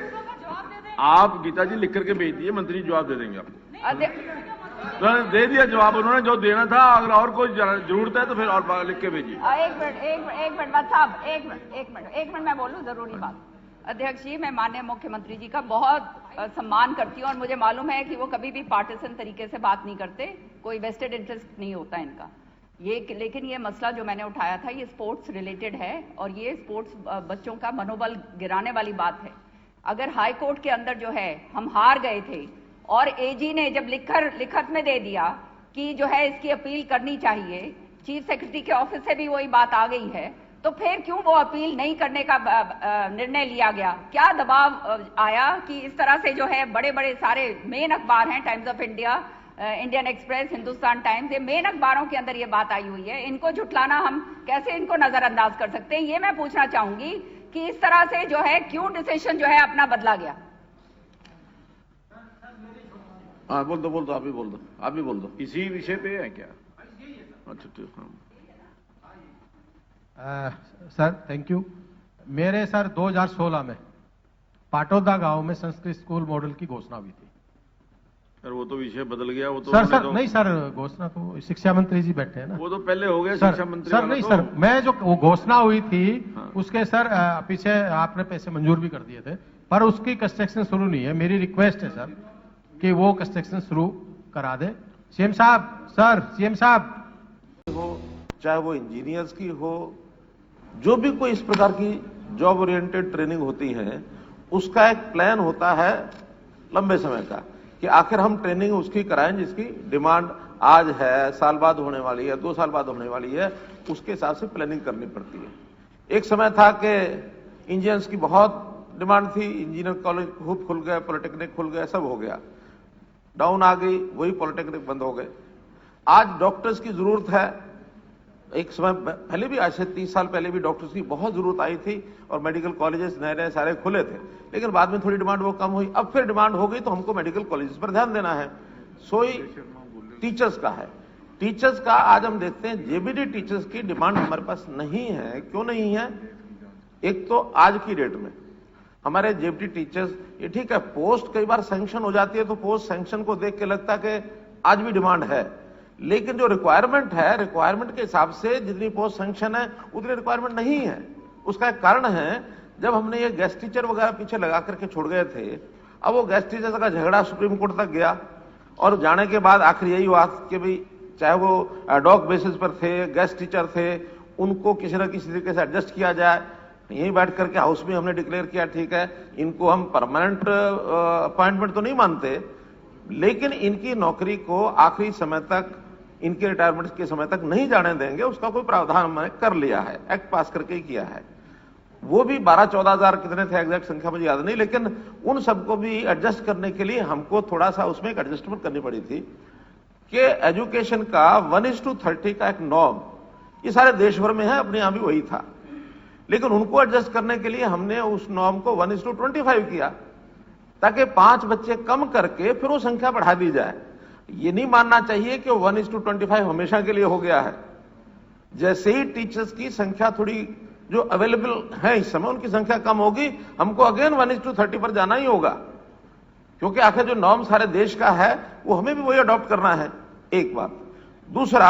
आप गीता जी लिख करके भेज दिए, मंत्री जवाब दे देंगे आपको। दे दिया जवाब उन्होंने जो देना था, अगर और कोई जरूरत है तो फिर और लिख के भेजिए। एक मिनट बात साहब, एक मिनट मैं बोलूं, जरूरी बात। अध्यक्ष जी, मैं माननीय मुख्यमंत्री जी का बहुत सम्मान करती हूँ और मुझे मालूम है कि वो कभी भी पार्टिसन तरीके से बात नहीं करते, कोई वेस्टेड इंटरेस्ट नहीं होता इनका। लेकिन ये मसला जो मैंने उठाया था ये स्पोर्ट्स रिलेटेड है और ये स्पोर्ट्स बच्चों का मनोबल गिराने वाली बात है। अगर हाई कोर्ट के अंदर जो है हम हार गए थे और एजी ने जब लिखत में दे दिया कि जो है इसकी अपील करनी चाहिए, चीफ सेक्रेटरी के ऑफिस से भी वही बात आ गई है, तो फिर क्यों वो अपील नहीं करने का निर्णय लिया गया? क्या दबाव आया कि इस तरह से जो है बड़े बड़े सारे मेन अखबार हैं, times of India, Indian express, Hindustan times, ये मेन अखबारों के अंदर ये बात आई हुई है, इनको झुटलाना हम कैसे इनको नजरअंदाज कर सकते हैं? ये मैं पूछना चाहूंगी कि इस तरह से जो है क्यों डिसीजन जो है अपना बदला गया? हाँ बोल दो, आप भी बोल दो। इसी विषय पे है क्या? अच्छा ठीक। Sir thank you. मेरे सर 2016 में पाटौदा गांव में संस्कृत स्कूल मॉडल की घोषणा हुई थी। सर वो तो विषय बदल गया, वो तो सर नहीं सर, घोषणा तो शिक्षा मंत्री जी बैठे हैं ना, वो तो पहले हो गया शिक्षा मंत्री। सर नहीं सर, मैं जो वो घोषणा हुई थी उसके सर पीछे आपने पैसे मंजूर भी कर दिए थे, पर उसकी कंस्ट्रक्शन शुरू नहीं है। मेरी रिक्वेस्ट है सर कि वो कंस्ट्रक्शन शुरू करा दे। सीएम साहब हो, चाहे वो इंजीनियर्स की हो, जो भी कोई इस प्रकार की जॉब ओरिएंटेड ट्रेनिंग होती है, उसका एक प्लान होता है लंबे समय का कि आखिर हम ट्रेनिंग उसकी कराएं जिसकी डिमांड आज है, साल बाद होने वाली है, 2 साल बाद होने वाली है, उसके हिसाब से प्लानिंग करनी पड़ती है। एक समय था कि इंजीनियर्स की बहुत डिमांड थी, इंजीनियर कॉलेज खूब खुल गए, पॉलिटेक्निक खुल गए, सब हो गया, डाउन आ गई, वही पॉलिटेक्निक बंद हो गए। आज डॉक्टर्स की जरूरत है, एक समय पहले भी, आज से 30 साल पहले भी डॉक्टर्स की बहुत जरूरत आई थी और मेडिकल कॉलेजेस नए नए सारे खुले थे, लेकिन बाद में थोड़ी डिमांड वो कम हुई, अब फिर डिमांड हो गई, तो हमको मेडिकल कॉलेजेस पर ध्यान देना है। सोई टीचर्स का है, टीचर्स का आज हम देखते हैं जेबीटी टीचर्स की डिमांड हमारे पास नहीं है। क्यों नहीं है? एक तो आज की डेट में हमारे जेबीटी टीचर्स, ये ठीक है पोस्ट कई बार सैंक्शन हो जाती है तो पोस्ट सैंक्शन को देख के लगता है कि आज भी डिमांड है, लेकिन जो रिक्वायरमेंट है, रिक्वायरमेंट के हिसाब से जितनी पोस्ट सैंक्शन है उतनी रिक्वायरमेंट नहीं है। उसका एक कारण है, जब हमने ये गेस्ट टीचर वगैरह पीछे लगा करके छोड़ गए थे, अब वो गेस्ट टीचर का झगड़ा सुप्रीम कोर्ट तक गया और जाने के बाद आखिर यही हुआ कि भाई चाहे वो एडॉक बेसिस पर थे, गेस्ट टीचर थे, उनको किसी न किसी तरीके से एडजस्ट किया जाए। यहीं बैठ करके हाउस में हमने डिक्लेयर किया ठीक है, इनको हम परमानेंट अपॉइंटमेंट तो नहीं मानते, लेकिन इनकी नौकरी को आखिरी समय तक, इनके रिटायरमेंट के समय तक नहीं जाने देंगे, उसका कोई प्रावधान हमने कर लिया है, एक्ट पास करके ही किया है। वो भी 12-14 हजार कितने थे एग्जैक्ट संख्या मुझे याद नहीं, लेकिन उन सबको भी एडजस्ट करने के लिए हमको थोड़ा सा उसमें एक एडजस्टमेंट करनी पड़ी थी कि एजुकेशन का 1:30 का एक नॉर्म ये सारे देश भर में है, अपने यहां भी वही था, लेकिन उनको एडजस्ट करने के लिए हमने उस नॉर्म को 1:25 किया, ताकि 5 बच्चे कम करके फिर वो संख्या बढ़ा दी जाए। ये नहीं मानना चाहिए कि 1:25 हमेशा के लिए हो गया है। जैसे ही टीचर्स की संख्या थोड़ी जो अवेलेबल है इस समय, उनकी संख्या कम होगी, हमको अगेन 1:30 पर जाना ही होगा, क्योंकि आखिर जो नॉर्म सारे देश का है वो हमें भी वही अडॉप्ट करना है, एक बात। दूसरा,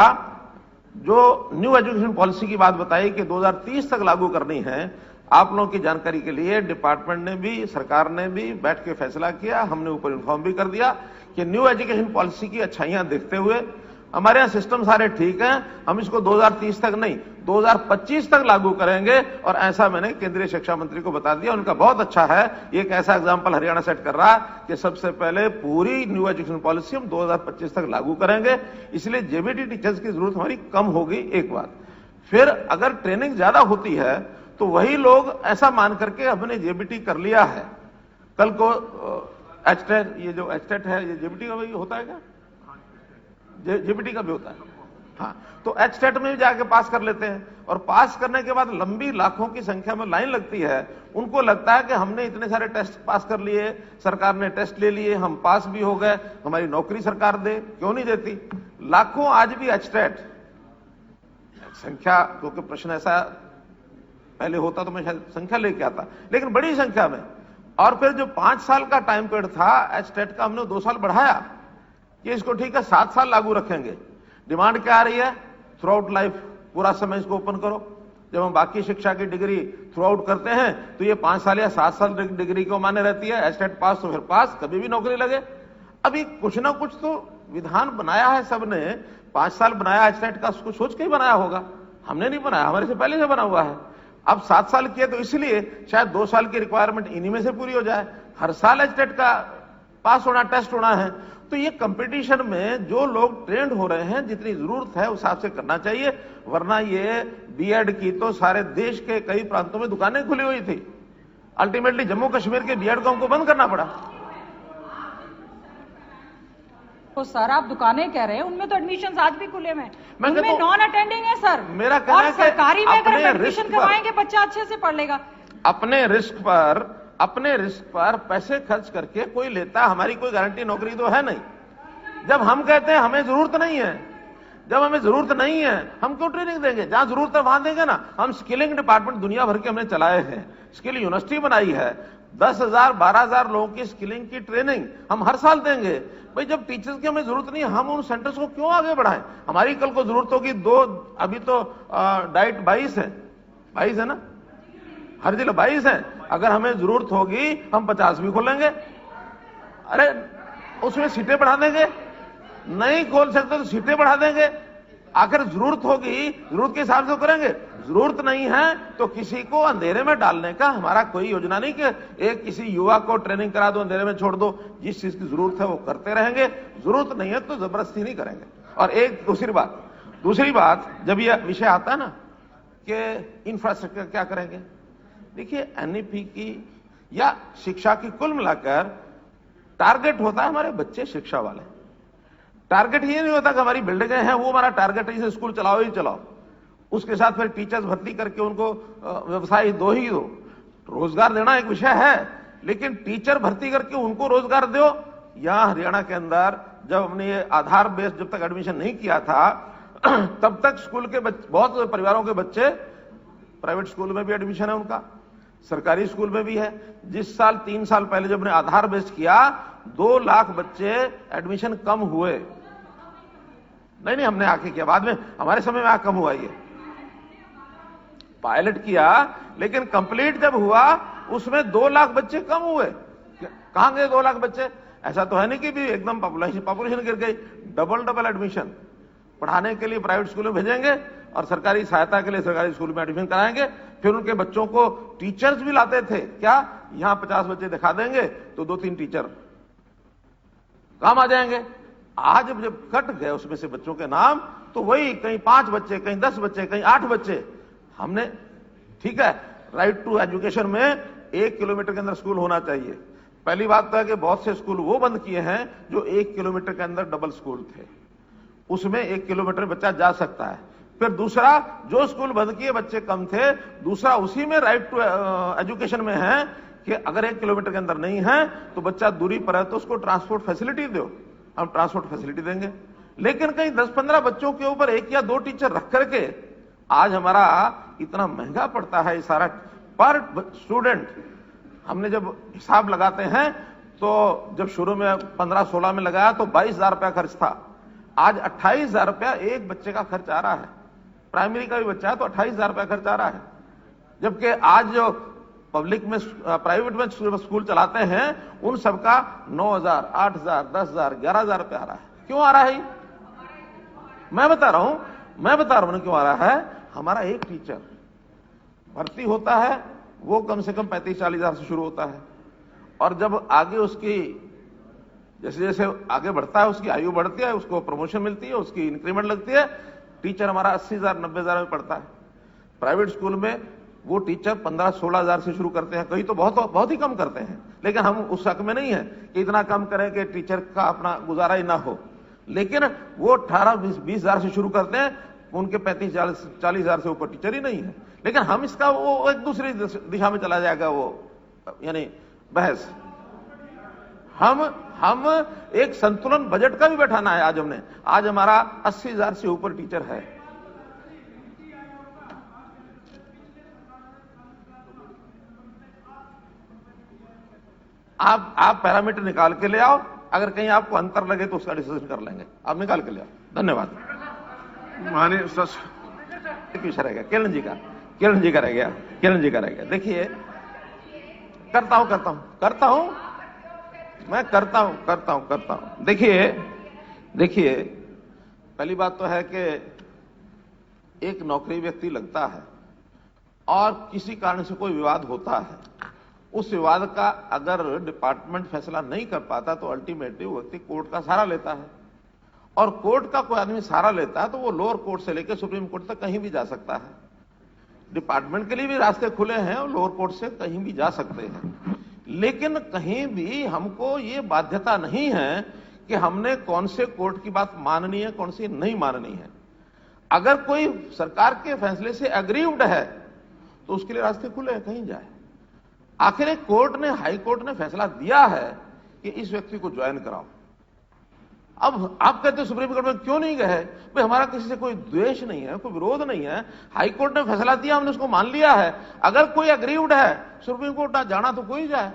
जो न्यू एजुकेशन पॉलिसी की बात बताई कि 2030 तक लागू करनी है, आप लोगों की जानकारी के लिए डिपार्टमेंट ने भी, सरकार ने भी बैठ के फैसला किया, हमने ऊपर इन्फॉर्म भी कर दिया कि न्यू एजुकेशन पॉलिसी की अच्छाइयां देखते हुए हमारे यहां सिस्टम सारे ठीक हैं, हम इसको 2030 तक नहीं 2025 तक लागू करेंगे, और ऐसा मैंने केंद्रीय शिक्षा मंत्री को बता दिया। उनका बहुत अच्छा है, एक ऐसा एग्जाम्पल हरियाणा सेट कर रहा है कि सबसे पहले पूरी न्यू एजुकेशन पॉलिसी हम 2025 तक लागू करेंगे, इसलिए जेबीटी टीचर्स की जरूरत हमारी कम होगी, एक बात। फिर अगर ट्रेनिंग ज्यादा होती है तो वही लोग ऐसा मान करके हमने जेबीटी कर लिया है, कल को एचटेट, ये जो एचटेट है ये जेबीटी का भी होता है क्या? जेबीटी का भी होता है, हाँ, तो एचटेट में भी जाके पास कर लेते हैं, और पास करने के बाद लंबी लाखों की संख्या में लाइन लगती है। उनको लगता है कि हमने इतने सारे टेस्ट पास कर लिए, सरकार ने टेस्ट ले लिए, हम पास भी हो गए, हमारी नौकरी सरकार दे, क्यों नहीं देती? लाखों आज भी एचटेट संख्या, क्योंकि प्रश्न ऐसा पहले होता तो मैं शायद संख्या लेके आता, लेकिन बड़ी संख्या में। और फिर जो 5 साल का टाइम पीरियड था एचटेट का, हमने 2 साल बढ़ाया कि इसको ठीक है 7 साल लागू रखेंगे। डिमांड क्या आ रही है? थ्रू आउट लाइफ पूरा समय इसको ओपन करो। जब हम बाकी शिक्षा की डिग्री थ्रू आउट करते हैं तो ये 5 साल या 7 साल डिग्री को मान्य रहती है, एचटेट पास तो फिर पास, कभी भी नौकरी लगे। अभी कुछ ना कुछ तो विधान बनाया है सबने, 5 साल बनाया एचटेट का, उसको सोच के ही बनाया होगा, हमने नहीं बनाया, हमारे से पहले से बना हुआ है। अब 7 साल किए तो इसलिए शायद 2 साल की रिक्वायरमेंट इन्हीं में से पूरी हो जाए, हर साल एचटेट का पास होना, टेस्ट होना है। तो ये कंपटीशन में जो लोग ट्रेंड हो रहे हैं, जितनी जरूरत है उस हिसाब से करना चाहिए, वरना ये बीएड की तो सारे देश के कई प्रांतों में दुकानें खुली हुई थी, अल्टीमेटली जम्मू कश्मीर के बीएड को हमको बंद करना पड़ा। तो सर आप दुकानें कह रहे हैं, उनमें तो एडमिशन आज भी खुले में, मैं उनमें नॉन अटेंडिंग है सर। मेरा कहना है सरकारी में अगर एडमिशन करवाएंगे बच्चा अच्छे से पढ़ लेगा। अपने रिस्क पर पैसे खर्च करके कोई लेता, हमारी कोई गारंटी नौकरी तो है नहीं। जब हम कहते हैं हमें जरूरत नहीं है, जब हमें जरूरत नहीं है, हम क्यों ट्रेनिंग देंगे? जहां जरूरत है वहां देंगे ना। हम स्किलिंग डिपार्टमेंट दुनिया भर के हमने चलाए हैं, स्किल यूनिवर्सिटी बनाई है, 10,000 12,000 लोगों की स्किलिंग की ट्रेनिंग हम हर साल देंगे। भाई जब टीचर्स की हमें जरूरत नहीं है, हम उन सेंटर्स को क्यों आगे बढ़ाएं? हमारी कल को जरूरत होगी 2, अभी तो डाइट 22 है ना, हर जिला 22 है, अगर हमें जरूरत होगी हम 50 भी खोलेंगे। अरे उसमें सीटें बढ़ा देंगे, नहीं खोल सकते तो सीटें बढ़ा देंगे। आखिर जरूरत होगी, जरूरत के हिसाब से करेंगे, जरूरत नहीं है तो किसी को अंधेरे में डालने का हमारा कोई योजना नहीं कि एक किसी युवा को ट्रेनिंग करा दो, अंधेरे में छोड़ दो। जिस चीज की जरूरत है वो करते रहेंगे, जरूरत नहीं है तो जबरदस्ती नहीं करेंगे। और एक दूसरी बात जब यह विषय आता है ना कि इंफ्रास्ट्रक्चर क्या करेंगे, देखिए एनईपी की या शिक्षा की कुल मिलाकर टारगेट होता है हमारे बच्चे शिक्षा वाले। टारगेट ये नहीं होता कि हमारी बिल्डिंगें हैं वो हमारा टारगेट है, इसे स्कूल चलाओ ही चलाओ, उसके साथ फिर टीचर्स भर्ती करके उनको व्यवसाय दो ही दो। रोजगार देना एक विषय है, लेकिन टीचर भर्ती करके उनको रोजगार दो। यहां हरियाणा के अंदर जब हमने ये आधार बेस्ड जब तक एडमिशन नहीं किया था तब तक स्कूल के बहुत परिवारों के बच्चे प्राइवेट स्कूल में भी एडमिशन है उनका, सरकारी स्कूल में भी है। जिस साल 3 साल पहले जब हमने आधार बेस्ड किया 2 लाख बच्चे एडमिशन कम हुए। नहीं हमने आके किया, बाद में हमारे समय में कम हुआ, ये पायलट किया, लेकिन कंप्लीट जब हुआ उसमें 2 लाख बच्चे कम हुए। कहां गए 2 लाख बच्चे? ऐसा तो है नहीं कि भी एकदम पॉपुलेशन गिर गई। डबल एडमिशन पढ़ाने के लिए प्राइवेट स्कूल में भेजेंगे और सरकारी सहायता के लिए सरकारी स्कूल में एडमिशन कराएंगे। फिर उनके बच्चों को टीचर्स भी लाते थे। क्या यहां 50 बच्चे दिखा देंगे तो 2-3 टीचर काम आ जाएंगे। आज जब कट गए उसमें से बच्चों के नाम, तो वही कहीं 5 बच्चे, कहीं 10 बच्चे, कहीं 8 बच्चे। हमने ठीक है, राइट टू एजुकेशन में 1 किलोमीटर के अंदर स्कूल होना चाहिए। पहली बात तो है कि बहुत से स्कूल वो बंद किए हैं जो 1 किलोमीटर के अंदर डबल स्कूल थे, उसमें 1 किलोमीटर बच्चा जा सकता है। फिर दूसरा, जो स्कूल बंद किए बच्चे कम थे, दूसरा उसी में राइट टू एजुकेशन में है कि अगर 1 किलोमीटर के अंदर नहीं है तो बच्चा दूरी पर है तो उसको ट्रांसपोर्ट फैसिलिटी दो, हम ट्रांसपोर्ट फैसिलिटी देंगे। लेकिन कहीं 10-15 बच्चों के ऊपर 1 या 2 टीचर रख करके आज हमारा इतना महंगा पड़ता है ये सारा पर स्टूडेंट। हमने जब हिसाब लगाते हैं तो जब शुरू में 15-16 में लगाया तो 22,000 रुपया खर्च था, आज 28,000 रुपया एक बच्चे का खर्च आ रहा है। प्राइमरी का भी बच्चा है तो 28,000 रुपया खर्च आ रहा है। जबकि आज जो पब्लिक में प्राइवेट में स्कूल चलाते हैं उन सबका 9,000, 8,000, 10,000, 11,000 रुपया आ रहा है। क्यों आ रहा है? मैं बता रहा हूं क्यों आ रहा है। हमारा एक टीचर भर्ती होता है वो कम से कम 35-40 हजार से शुरू होता है, और जब आगे उसकी जैसे जैसे आगे बढ़ता है उसकी आयु बढ़ती है, उसको प्रमोशन मिलती है, उसकी इंक्रीमेंट लगती है, टीचर हमारा 80,000, 90,000 में पढ़ता है। प्राइवेट स्कूल में वो टीचर 15-16 हजार से शुरू करते हैं, कहीं तो बहुत ही कम करते हैं। लेकिन हम उस हक में नहीं है कि इतना कम करें कि टीचर का अपना गुजारा ही ना हो। लेकिन वो 18-20 हजार से शुरू करते हैं, उनके 35-40 हजार से ऊपर टीचर ही नहीं है। लेकिन हम इसका वो एक दूसरी दिशा में चला जाएगा वो, यानी बहस। हम एक संतुलन बजट का भी बैठाना है। आज हमारा 80,000 से ऊपर टीचर है। आप पैरामीटर निकाल के ले आओ, अगर कहीं आपको अंतर लगे तो उसका डिसीजन कर लेंगे। आप निकाल के ले आओ। धन्यवाद। माननीय पीछे रह गया किरण जी का रह गया। देखिए, करता हूं। देखिए, पहली बात तो है कि एक नौकरी व्यक्ति लगता है और किसी कारण से कोई विवाद होता है, उस विवाद का अगर डिपार्टमेंट फैसला नहीं कर पाता तो अल्टीमेटली वो व्यक्ति कोर्ट का सहारा लेता है, और कोर्ट का कोई आदमी सहारा लेता है तो वो लोअर कोर्ट से लेकर सुप्रीम कोर्ट तक कहीं भी जा सकता है। डिपार्टमेंट के लिए भी रास्ते खुले हैं और लोअर कोर्ट से कहीं भी जा सकते हैं। लेकिन कहीं भी हमको ये बाध्यता नहीं है कि हमने कौन से कोर्ट की बात माननी है, कौन सी नहीं माननी है। अगर कोई सरकार के फैसले से एग्रीव्ड है तो उसके लिए रास्ते खुले हैं, कहीं जाए। आखिर एक कोर्ट ने, हाई कोर्ट ने फैसला दिया है कि इस व्यक्ति को ज्वाइन कराओ। अब आप कहते हो सुप्रीम कोर्ट में क्यों नहीं गए? भाई हमारा किसी से कोई द्वेष नहीं है, कोई विरोध नहीं है। हाई कोर्ट ने फैसला दिया, हमने उसको मान लिया है। अगर कोई एग्रीव्ड है, सुप्रीम कोर्ट ना जाना तो कोई जाए।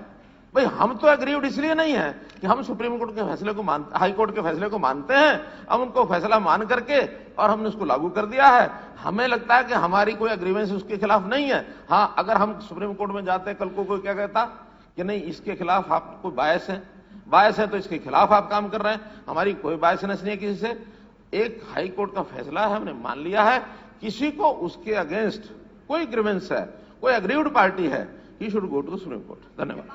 भाई हम तो एग्रीव्ड इसलिए नहीं है कि हम सुप्रीम कोर्ट के फैसले को हाई कोर्ट के फैसले को मानते हैं, हम उनको फैसला मान करके और हमने उसको लागू कर दिया है। हमें लगता है कि हमारी कोई एग्रीमेंस उसके खिलाफ नहीं है। हाँ, अगर हम सुप्रीम कोर्ट में जाते कल को कोई क्या कहता कि नहीं इसके खिलाफ आप कोई बायस है तो इसके खिलाफ आप काम कर रहे हैं, हमारी कोई बायसनेस नहीं है किसी से। एक हाई कोर्ट का फैसला है, हमने मान लिया है। किसी को उसके अगेंस्ट कोई ग्रीवेंस है, कोई एग्रीव्ड पार्टी है, he should go to Supreme Court. धन्यवाद।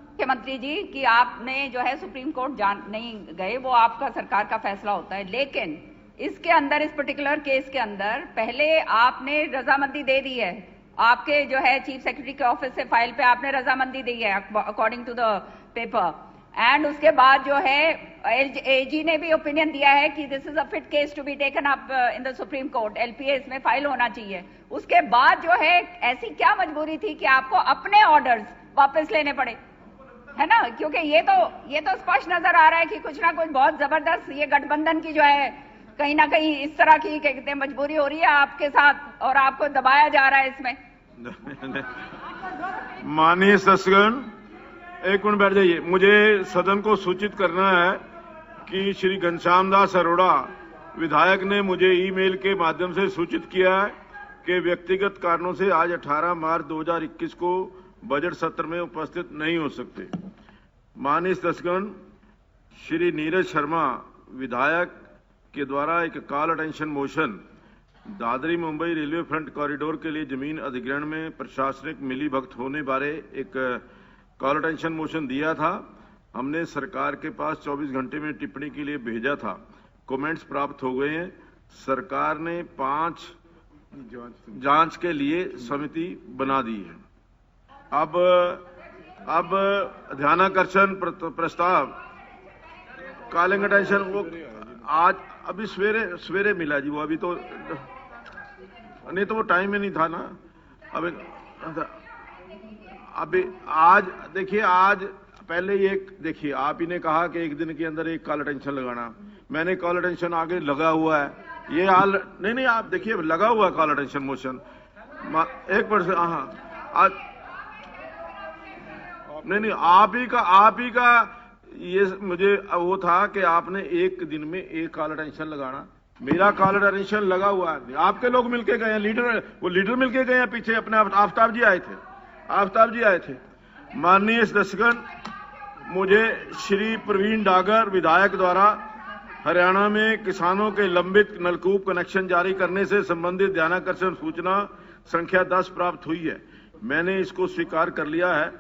मुख्यमंत्री जी कि आपने जो है सुप्रीम कोर्ट नहीं गए, वो आपका सरकार का फैसला होता है। लेकिन इसके अंदर, इस पर्टिकुलर केस के अंदर पहले आपने रजामंदी दे दी है, आपके जो है चीफ सेक्रेटरी के ऑफिस से फाइल पे आपने रजामंदी दी है according to the paper, and उसके बाद जो है एजी ने भी ओपिनियन दिया है कि this is a fit case to be taken up in the Supreme Court, LPA इसमें फाइल होना चाहिए। उसके बाद जो है ऐसी क्या मजबूरी थी कि आपको अपने ऑर्डर्स वापस लेने पड़े, है ना? क्योंकि ये तो स्पष्ट नजर आ रहा है कि कुछ ना कुछ बहुत जबरदस्त ये गठबंधन की जो है कहीं ना कहीं इस तरह की कहते हैं मजबूरी हो रही है आपके साथ और आपको दबाया जा रहा है इसमें। माननीय सदस्यगण, एक मिनट बैठ जाइए। मुझे सदन को सूचित करना है कि श्री घनश्याम दास अरोड़ा विधायक ने मुझे ईमेल के माध्यम से सूचित किया है कि व्यक्तिगत कारणों से आज 18 मार्च 2021 को बजट सत्र में उपस्थित नहीं हो सकते। माननीय सदस्यगण, श्री नीरज शर्मा विधायक के द्वारा एक call attention motion Dadri Mumbai railway front corridor के लिए जमीन अधिग्रहण में प्रशासनिक मिलीभगत होने बारे एक कॉल अटेंशन मोशन दिया था। हमने सरकार के पास 24 घंटे में टिप्पणी के लिए भेजा था। कमेंट्स प्राप्त हो गए हैं। सरकार ने 5 जांच के लिए समिति बना दी है। अब ध्यानाकर्षण प्रस्ताव कॉलिंग अटेंशन वो आज अभी सवेरे मिला जी, वो अभी तो नहीं तो वो टाइम ही नहीं था ना। अभी आज देखिए, आज पहले ये देखिए, आप ही ने कहा कि एक दिन के अंदर एक कॉल अटेंशन लगाना। मैंने कॉल अटेंशन आगे लगा हुआ है, ये हाल नहीं आप देखिए लगा हुआ है कॉल अटेंशन मोशन 1%। हाँ आज नहीं आप ही का ये मुझे वो था कि आपने एक दिन में एक कॉल अटेंशन लगाना। मेरा कॉल अटेंशन लगा हुआ है, आपके लोग मिलके गए हैं, लीडर मिलके गए हैं पीछे अपने। आफ्ताब जी आए थे। माननीय सदस्यगण, मुझे श्री प्रवीण डागर विधायक द्वारा हरियाणा में किसानों के लंबित नलकूप कनेक्शन जारी करने से संबंधित ध्यानाकर्षण सूचना संख्या 10 प्राप्त हुई है। मैंने इसको स्वीकार कर लिया है।